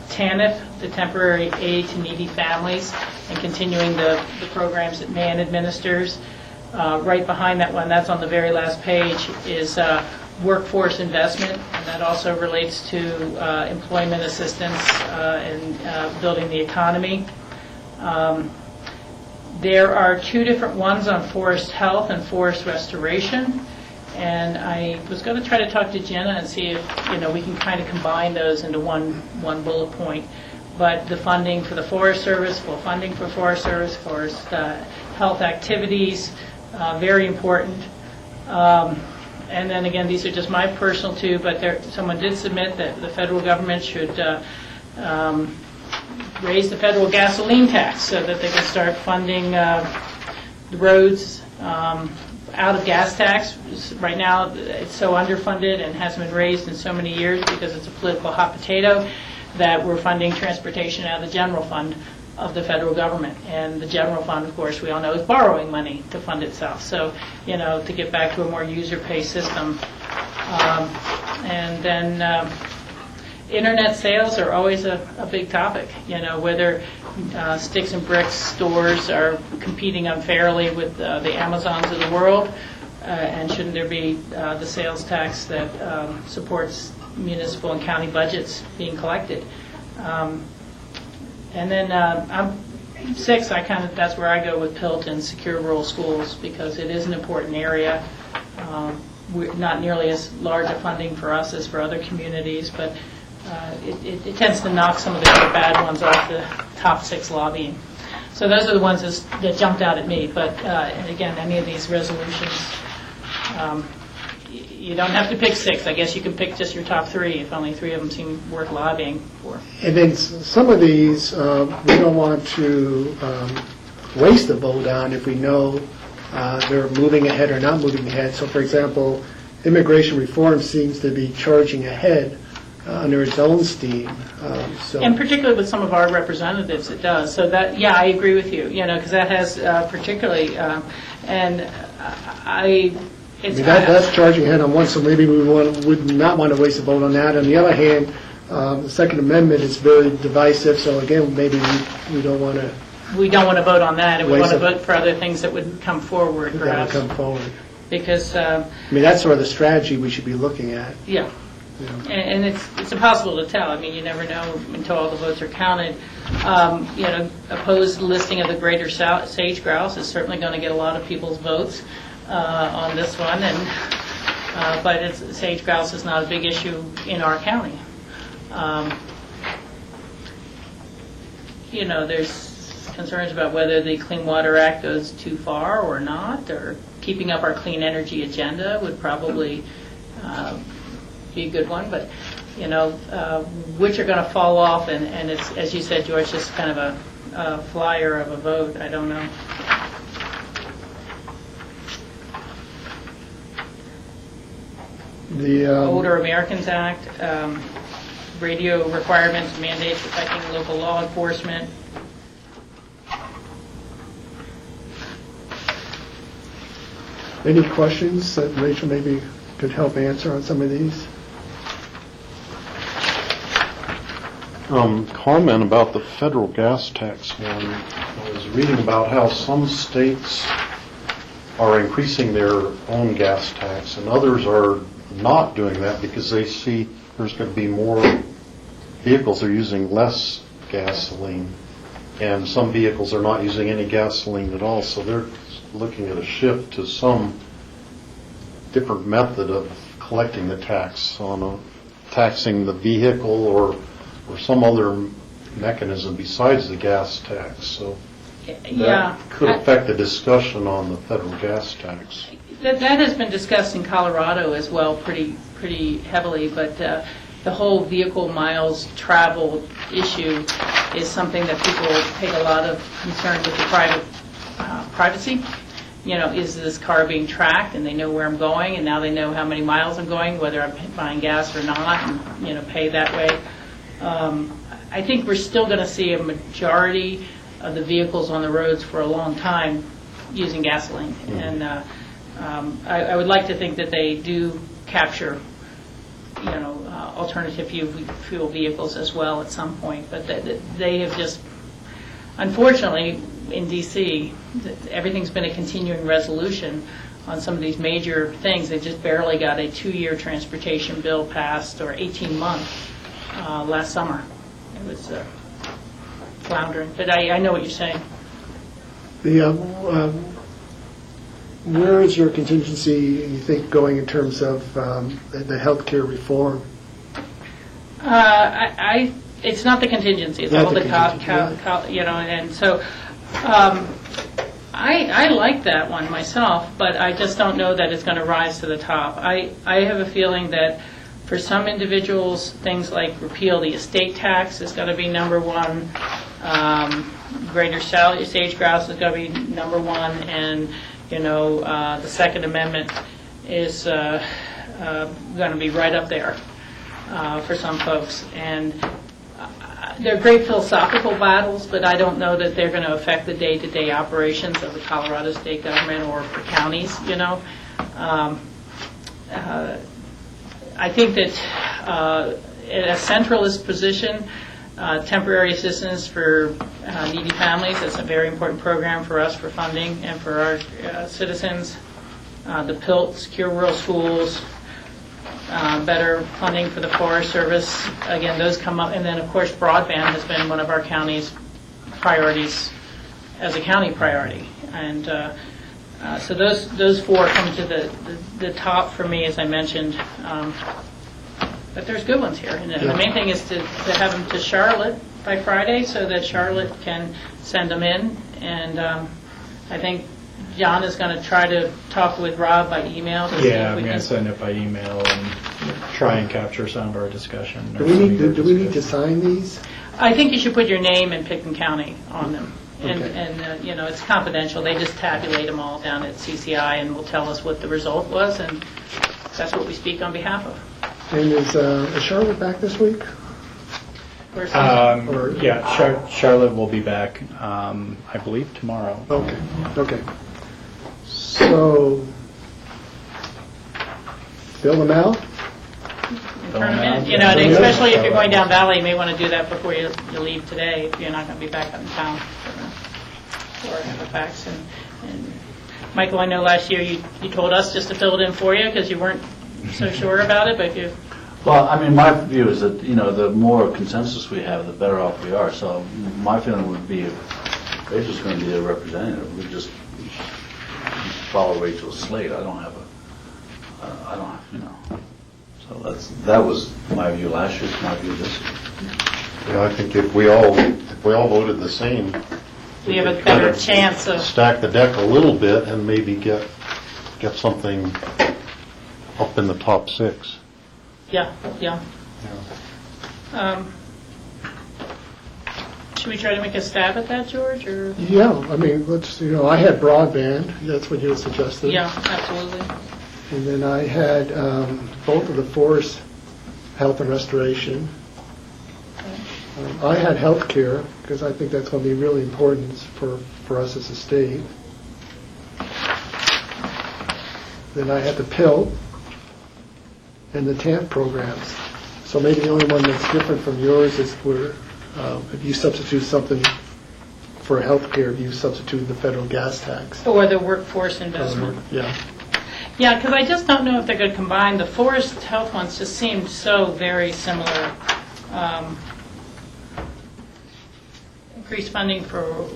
TANF, the temporary aid to needy families, and continuing the programs that MAN administers. Right behind that one, that's on the very last page, is workforce investment, and that also relates to employment assistance and building the economy. There are 2 different ones on forest health and forest restoration, and I was going to try to talk to Jenna and see if we can kind of combine those into one bullet point. But the funding for the Forest Service, full funding for Forest Service, forest health activities, very important. And then again, these are just my personal 2, but someone did submit that the federal government should raise the federal gasoline tax so that they can start funding the roads out of gas tax. Right now, it's so underfunded and hasn't been raised in so many years because it's a political hot potato that we're funding transportation out of the general fund of the federal government. And the general fund, of course, we all know is borrowing money to fund itself. So, to get back to a more user-pay system. And then internet sales are always a big topic, whether sticks and bricks stores are competing unfairly with the Amazons of the world, and shouldn't there be the sales tax that supports municipal and county budgets being collected. And then I'm 6, that's where I go with PILT and secure rural schools, because it is an important area. We're not nearly as large a funding for us as for other communities, but it tends to knock some of the other bad ones off the top 6 lobbying. So those are the ones that jumped out at me. But and again, any of these resolutions, you don't have to pick 6. I guess you can pick just your top 3 if only 3 of them seem worth lobbying for. And then some of these, we don't want to waste a vote on if we know they're moving ahead or not moving ahead. So, for example, immigration reform seems to be charging ahead under its own steam. And particularly with some of our representatives, it does. So that, I agree with you, because that has particularly, and that's charging ahead on one, so maybe we would not want to waste a vote on that. On the other hand, the Second Amendment is very divisive, so again, maybe we don't want to. We don't want to vote on that, and we want to vote for other things that would come forward, perhaps. That would come forward. Because that's sort of the strategy we should be looking at. Yeah. And it's impossible to tell. You never know until all the votes are counted. Opposed listing of the greater sage grouse is certainly going to get a lot of people's votes on this one, but sage grouse is not a big issue in our county. There's concerns about whether the Clean Water Act goes too far or not, or keeping up our clean energy agenda would probably be a good one, but which are going to fall off, and it's, as you said, George, just kind of a flyer of a vote. I don't know. The, Older Americans Act, radio requirements, mandates affecting local law enforcement. any questions that Rachel maybe could help answer on some of these? Comment about the federal gas tax one. I was reading about how some states are increasing their own gas tax and others are not doing that because they see there's going to be more vehicles are using less gasoline, and some vehicles are not using any gasoline at all, so they're looking at a shift to some different method of collecting the tax on taxing the vehicle or some other mechanism besides the gas tax. So that could affect the discussion on the federal gas tax. That has been discussed in Colorado as well pretty heavily, but the whole vehicle miles traveled issue is something that people take a lot of concern with the privacy. You know, is this car being tracked and they know where I'm going and now they know how many miles I'm going, whether I'm buying gas or not, and, you know, pay that way. I think we're still going to see a majority of the vehicles on the roads for a long time using gasoline. And I would like to think that they do capture, you know, alternative fuel vehicles as well at some point. But they have just, unfortunately, in D.C., everything's been a continuing resolution on some of these major things. They just barely got a 2-year transportation bill passed, or 18-month, last summer. It was floundering. But I know what you're saying. Where is your contingency, you think, going in terms of the healthcare reform? It's not the contingency. It's all the you know, and so I like that one myself, but I just don't know that it's going to rise to the top. I have a feeling that for some individuals, things like repeal the estate tax is going to be number one. Greater sage grouse is going to be number one, and you know, the Second Amendment is going to be right up there for some folks. And they're great philosophical battles, but I don't know that they're going to affect the day-to-day operations of the Colorado state government or for counties, you know. I think that in a centralist position, temporary assistance for needy families, that's a very important program for us for funding and for our citizens. The PILT, Secure Rural Schools, better funding for the Forest Service. Again, those come up. And then, of course, broadband has been one of our county's priorities as a county priority. And so those four come to the top for me, as I mentioned. But there's good ones here. And the main thing is to have them to Charlotte by Friday so that Charlotte can send them in. And I think John is going to try to talk with Rob by email. Yeah, I'm going to send it by email and try and capture some of our discussion. Do we need to sign these? I think you should put your name and Pitkin County on them. And you know, it's confidential. They just tabulate them all down at CCI and will tell us what the result was, and that's what we speak on behalf of. And is Charlotte back this week? Charlotte will be back, I believe, tomorrow. Okay. So, fill them out? Turn them in. You know, and especially if you're going down Valley, you may want to do that before you leave today if you're not going to be back up in town for Halifax. And Michael, I know last year you told us just to fill it in for you because you weren't so sure about it, but if you... Well, I mean, my view is that, you know, the more consensus we have, the better off we are. So my feeling would be if Rachel's going to be a representative, we just follow Rachel's slate. I don't have, you know. So that was my view last year, it's my view this year. Yeah, I think if we all voted the same, we have a better chance of stack the deck a little bit and maybe get something up in the top 6. Yeah. Should we try to make a stab at that, George? Or? Yeah, I mean, let's, you know, I had broadband. That's what you suggested. Yeah, absolutely. And then I had both of the forest health and restoration. I had health care, because I think that's going to be really important for us as a state. Then I had the PIL and the TANF programs. So maybe the only one that's different from yours is where if you substitute something for health care, you substitute the federal gas tax. Or the workforce investment. Yeah. Yeah, because I just don't know if they're going to combine. The forest health ones just seemed so very similar. Increased funding for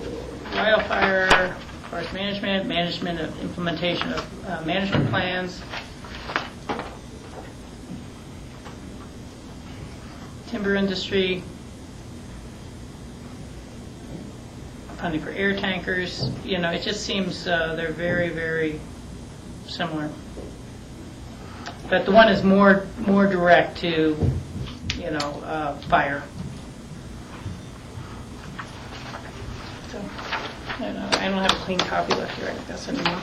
wildfire, forest management, management of implementation of management plans, timber industry, funding for air tankers. You know, it just seems they're very, very similar. But the one is more direct to, you know, fire. So, I don't have a clean copy left here, I guess, anymore.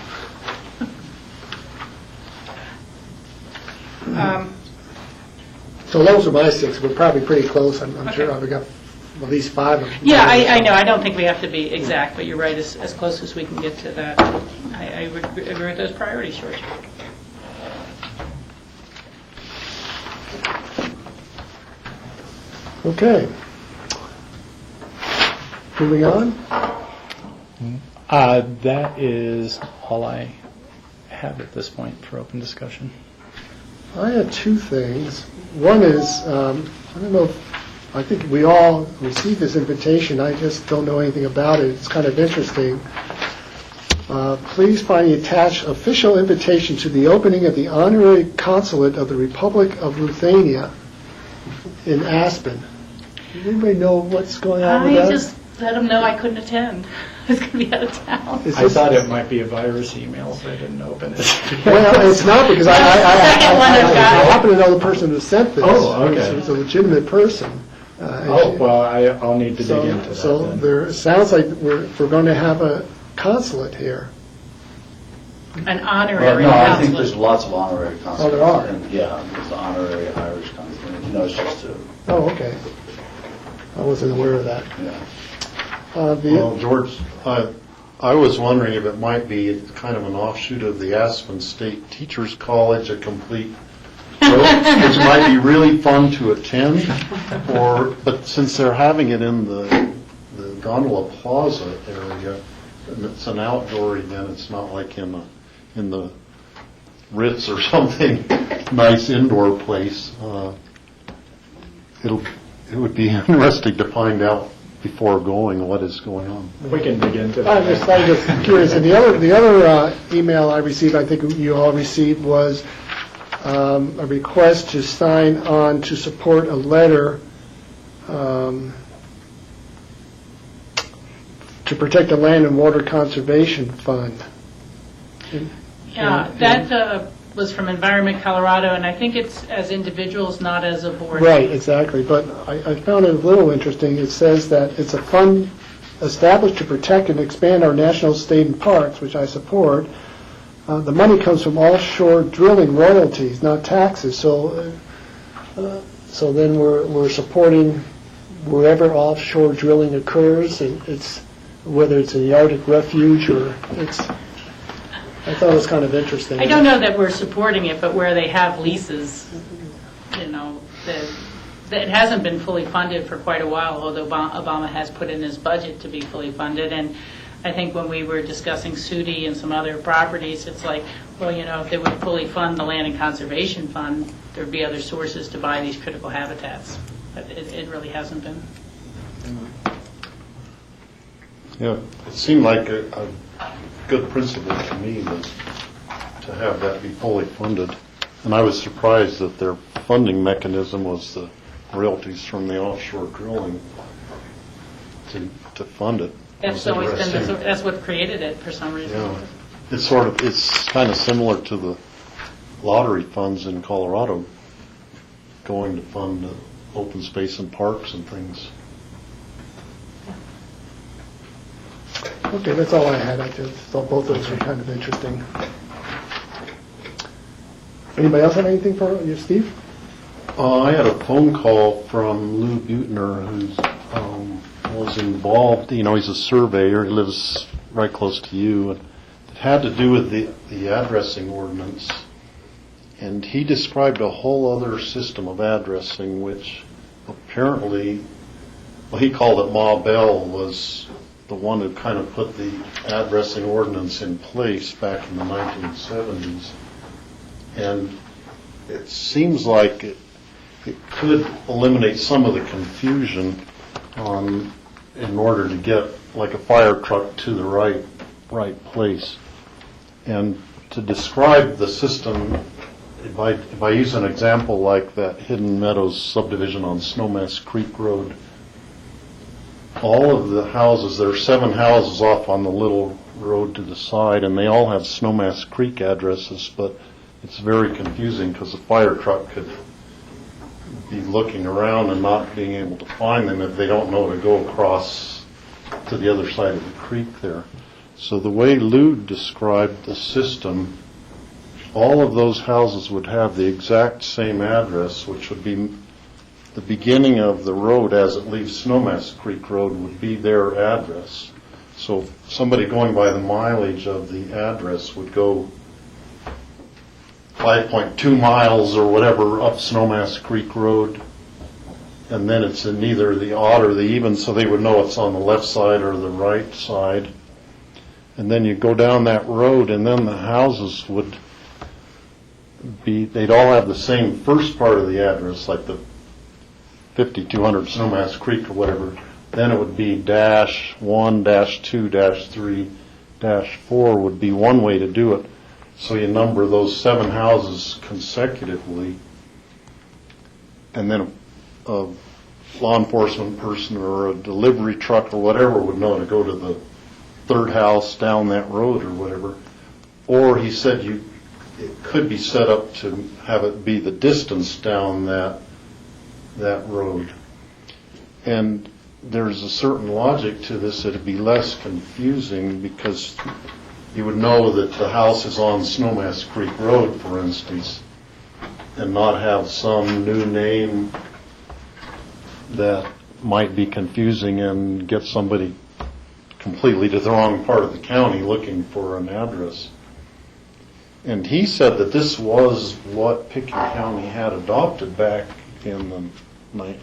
So those are my 6. We're probably pretty close. I'm sure I've got at least 5 of them. Yeah, I know. I don't think we have to be exact, but you're right, as close as we can get to that. I would agree with those priorities, George. Okay. Moving on. That is all I have at this point for open discussion. I have 2 things. One is, I don't know I think we all received this invitation. I just don't know anything about it. It's kind of interesting. Please find the attached official invitation to the opening of the honorary consulate of the Republic of Lithuania in Aspen. Does anybody know what's going on with that? I just let them know I couldn't attend. I was going to be out of town. I thought it might be a virus email, so I didn't open it. Well, it's not, because I happen to know the person who sent this. Oh, okay. It's a legitimate person. I'll need to dig into that. So then. it sounds like we're going to have a consulate here. An honorary No, I consulate. think there's lots of honorary consulates. Oh, there are? And, yeah, there's the honorary Irish consulate. You know, it's just a, Oh, okay. I wasn't aware of that. yeah. Well, George, I was wondering if it might be kind of an offshoot of the Aspen State Teachers College, a complete, which might be really fun to attend, but since they're having it in the Gondola Plaza area, and it's an outdoor event, it's not like in the Ritz or something, nice indoor place. It would be interesting to find out before going what is going on. We can dig into that. I'm just curious. And the other email I received, I think you all received, was a request to sign on to support a letter to protect the Land and Water Conservation Fund. Yeah, that was from Environment Colorado, and I think it's as individuals, not as a board. Right, exactly. But I found it a little interesting. It says that it's a fund established to protect and expand our national, state, and parks, which I support. The money comes from offshore drilling royalties, not taxes. So then we're supporting wherever offshore drilling occurs, and whether it's in the Arctic Refuge or it's. I thought it was kind of interesting. I don't know that we're supporting it, but where they have leases, you know, that it hasn't been fully funded for quite a while, although Obama has put in his budget to be fully funded. And I think when we were discussing Sudi and some other properties, it's like, well, you know, if they would fully fund the Land and Conservation Fund, there'd be other sources to buy these critical habitats. But it really hasn't been. Yeah, it seemed like a good principle to me to have that be fully funded. And I was surprised that their funding mechanism was the royalties from the offshore drilling to fund it. That's always been, that's what created it for some reason. Yeah. It's kind of similar to the lottery funds in Colorado going to fund open space and parks and things. Okay, that's all I had. I just thought both of those were kind of interesting. Anybody else have anything for you, Steve? I had a phone call from Lou Butner, who's was involved. He's a surveyor. He lives right close to you. And it had to do with the addressing ordinance. And he described a whole other system of addressing, which apparently, he called it Ma Bell, was the one who kind of put the addressing ordinance in place back in the 1970s. And it seems like it could eliminate some of the confusion in order to get like a fire truck to the right place. And to describe the system, if I use an example like that Hidden Meadows subdivision on Snowmass Creek Road, all of the houses, there are 7 houses off on the little road to the side, and they all have Snowmass Creek addresses, but it's very confusing because the fire truck could be looking around and not being able to find them if they don't know to go across to the other side of the creek there. So the way Lou described the system, all of those houses would have the exact same address, which would be the beginning of the road as it leaves Snowmass Creek Road would be their address. So somebody going by the mileage of the address would go 5.2 miles or whatever up Snowmass Creek Road, and then it's in either the odd or the even, so they would know it's on the left side or the right side. And then you go down that road, and then the houses would be, they'd all have the same first part of the address, like the 5200 Snowmass Creek or whatever. Then it would be -1, -2, -3, -4 would be one way to do it. So you number those 7 houses consecutively, and then a law enforcement person or a delivery truck or whatever would know to go to the 3rd house down that road or whatever. Or he said it could be set up to have it be the distance down that road. And there's a certain logic to this. It'd be less confusing because you would know that the house is on Snowmass Creek Road, for instance, and not have some new name that might be confusing and get somebody completely to the wrong part of the county looking for an address. And he said that this was what Pickett County had adopted back in the,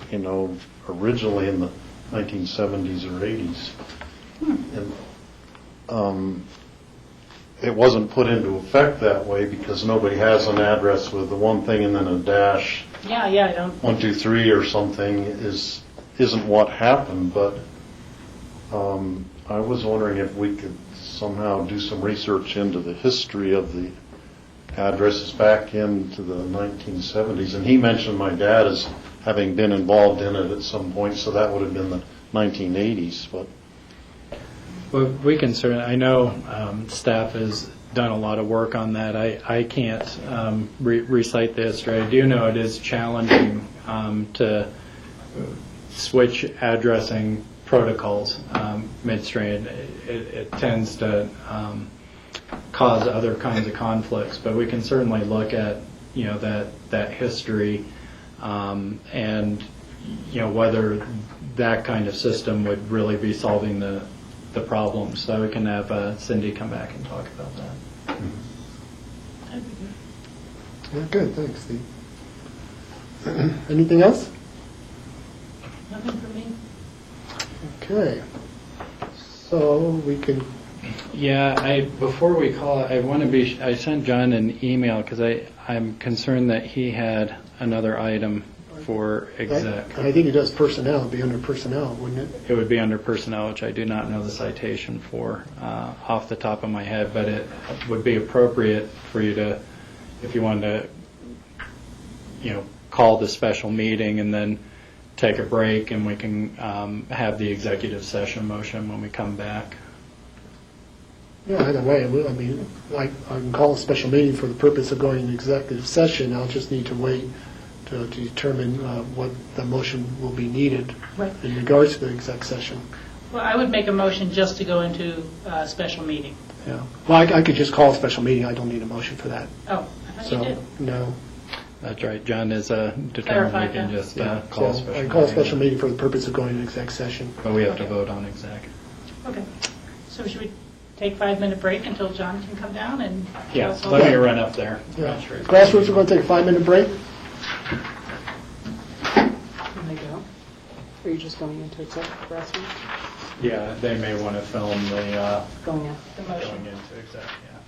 originally in the 1970s or 80s. And it wasn't put into effect that way because nobody has an address with the one thing and then a dash. Yeah, I don't. 1, 2, 3 or something isn't what happened. But I was wondering if we could somehow do some research into the history of the addresses back into the 1970s. And he mentioned my dad as having been involved in it at some point, so that would have been the 1980s. But well, we can certainly, I know staff has done a lot of work on that. I can't recite the history. I do know it is challenging to switch addressing protocols midstream. It tends to cause other kinds of conflicts, but we can certainly look at that history and whether that kind of system would really be solving the problem. So we can have Cindy come back and talk about that. Yeah, good, thanks, Steve. Anything else? Nothing for me. Okay, so we can. Yeah, before we call it, I sent John an email because I'm concerned that he had another item for exec. I think it does personnel. It'd be under personnel, wouldn't it? It would be under personnel, which I do not know the citation for off the top of my head, but it would be appropriate for you to, if you wanted to, call the special meeting and then take a break, and we can have the executive session motion when we come back. Yeah, either way, I can call a special meeting for the purpose of going to executive session. I'll just need to wait to determine what the motion will be needed in regards to the exec session. Well, I would make a motion just to go into a special meeting. Yeah. Well, I could just call a special meeting. I don't need a motion for that. Oh, you So, did. no. That's right, John is determined we Clarified can that. just So call a special I call a special meeting. meeting for the purpose of going into exec session. But we have to vote on exec. Okay. So should we take 5-minute break until John can come down and tell Yeah, us all let me about- run up there. Yeah. Not sure. Grassroots, we're going to take a 5-minute break. Can they go? Or are you just going into exec grassroots? Yeah, they may want to film the Going in. the going motion? into exec, yeah.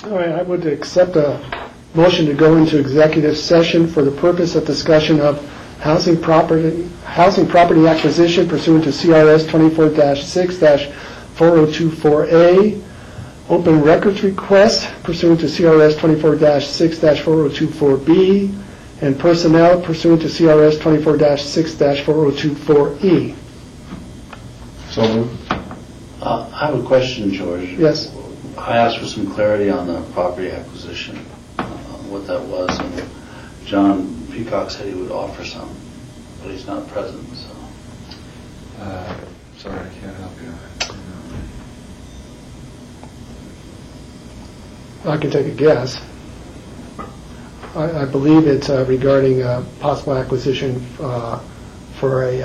All right, I would accept a motion to go into executive session for the purpose of discussion of housing property acquisition pursuant to CRS 24-6-4024A, open records request pursuant to CRS 24-6-4024B, and personnel pursuant to CRS 24-6-4024E. So moved. I have a question, George. Yes. I asked for some clarity on the property acquisition, what that was, and John Peacock said he would offer some, but he's not present, so. Sorry, I can't help you. I can take a guess. I believe it's regarding possible acquisition for a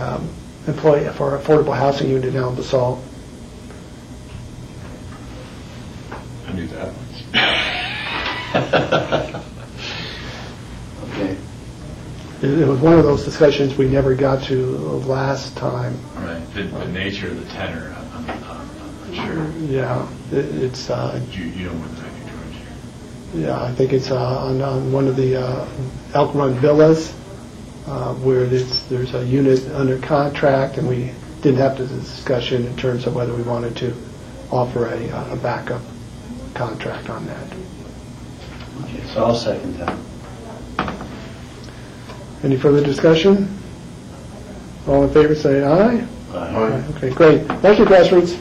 affordable housing unit down the Basalt. I knew that. Okay. It was one of those discussions we never got to last time. Right. The nature of the tenor, I'm not sure. Yeah, it's, You know what I think, George. yeah, I think it's on one of the Elk Run Villas where there's a unit under contract, and we didn't have the discussion in terms of whether we wanted to offer a backup contract on that. Okay, so I'll second that. Any further discussion? All in favor, say aye. Aye. Okay, great. Thank you, Grassroots.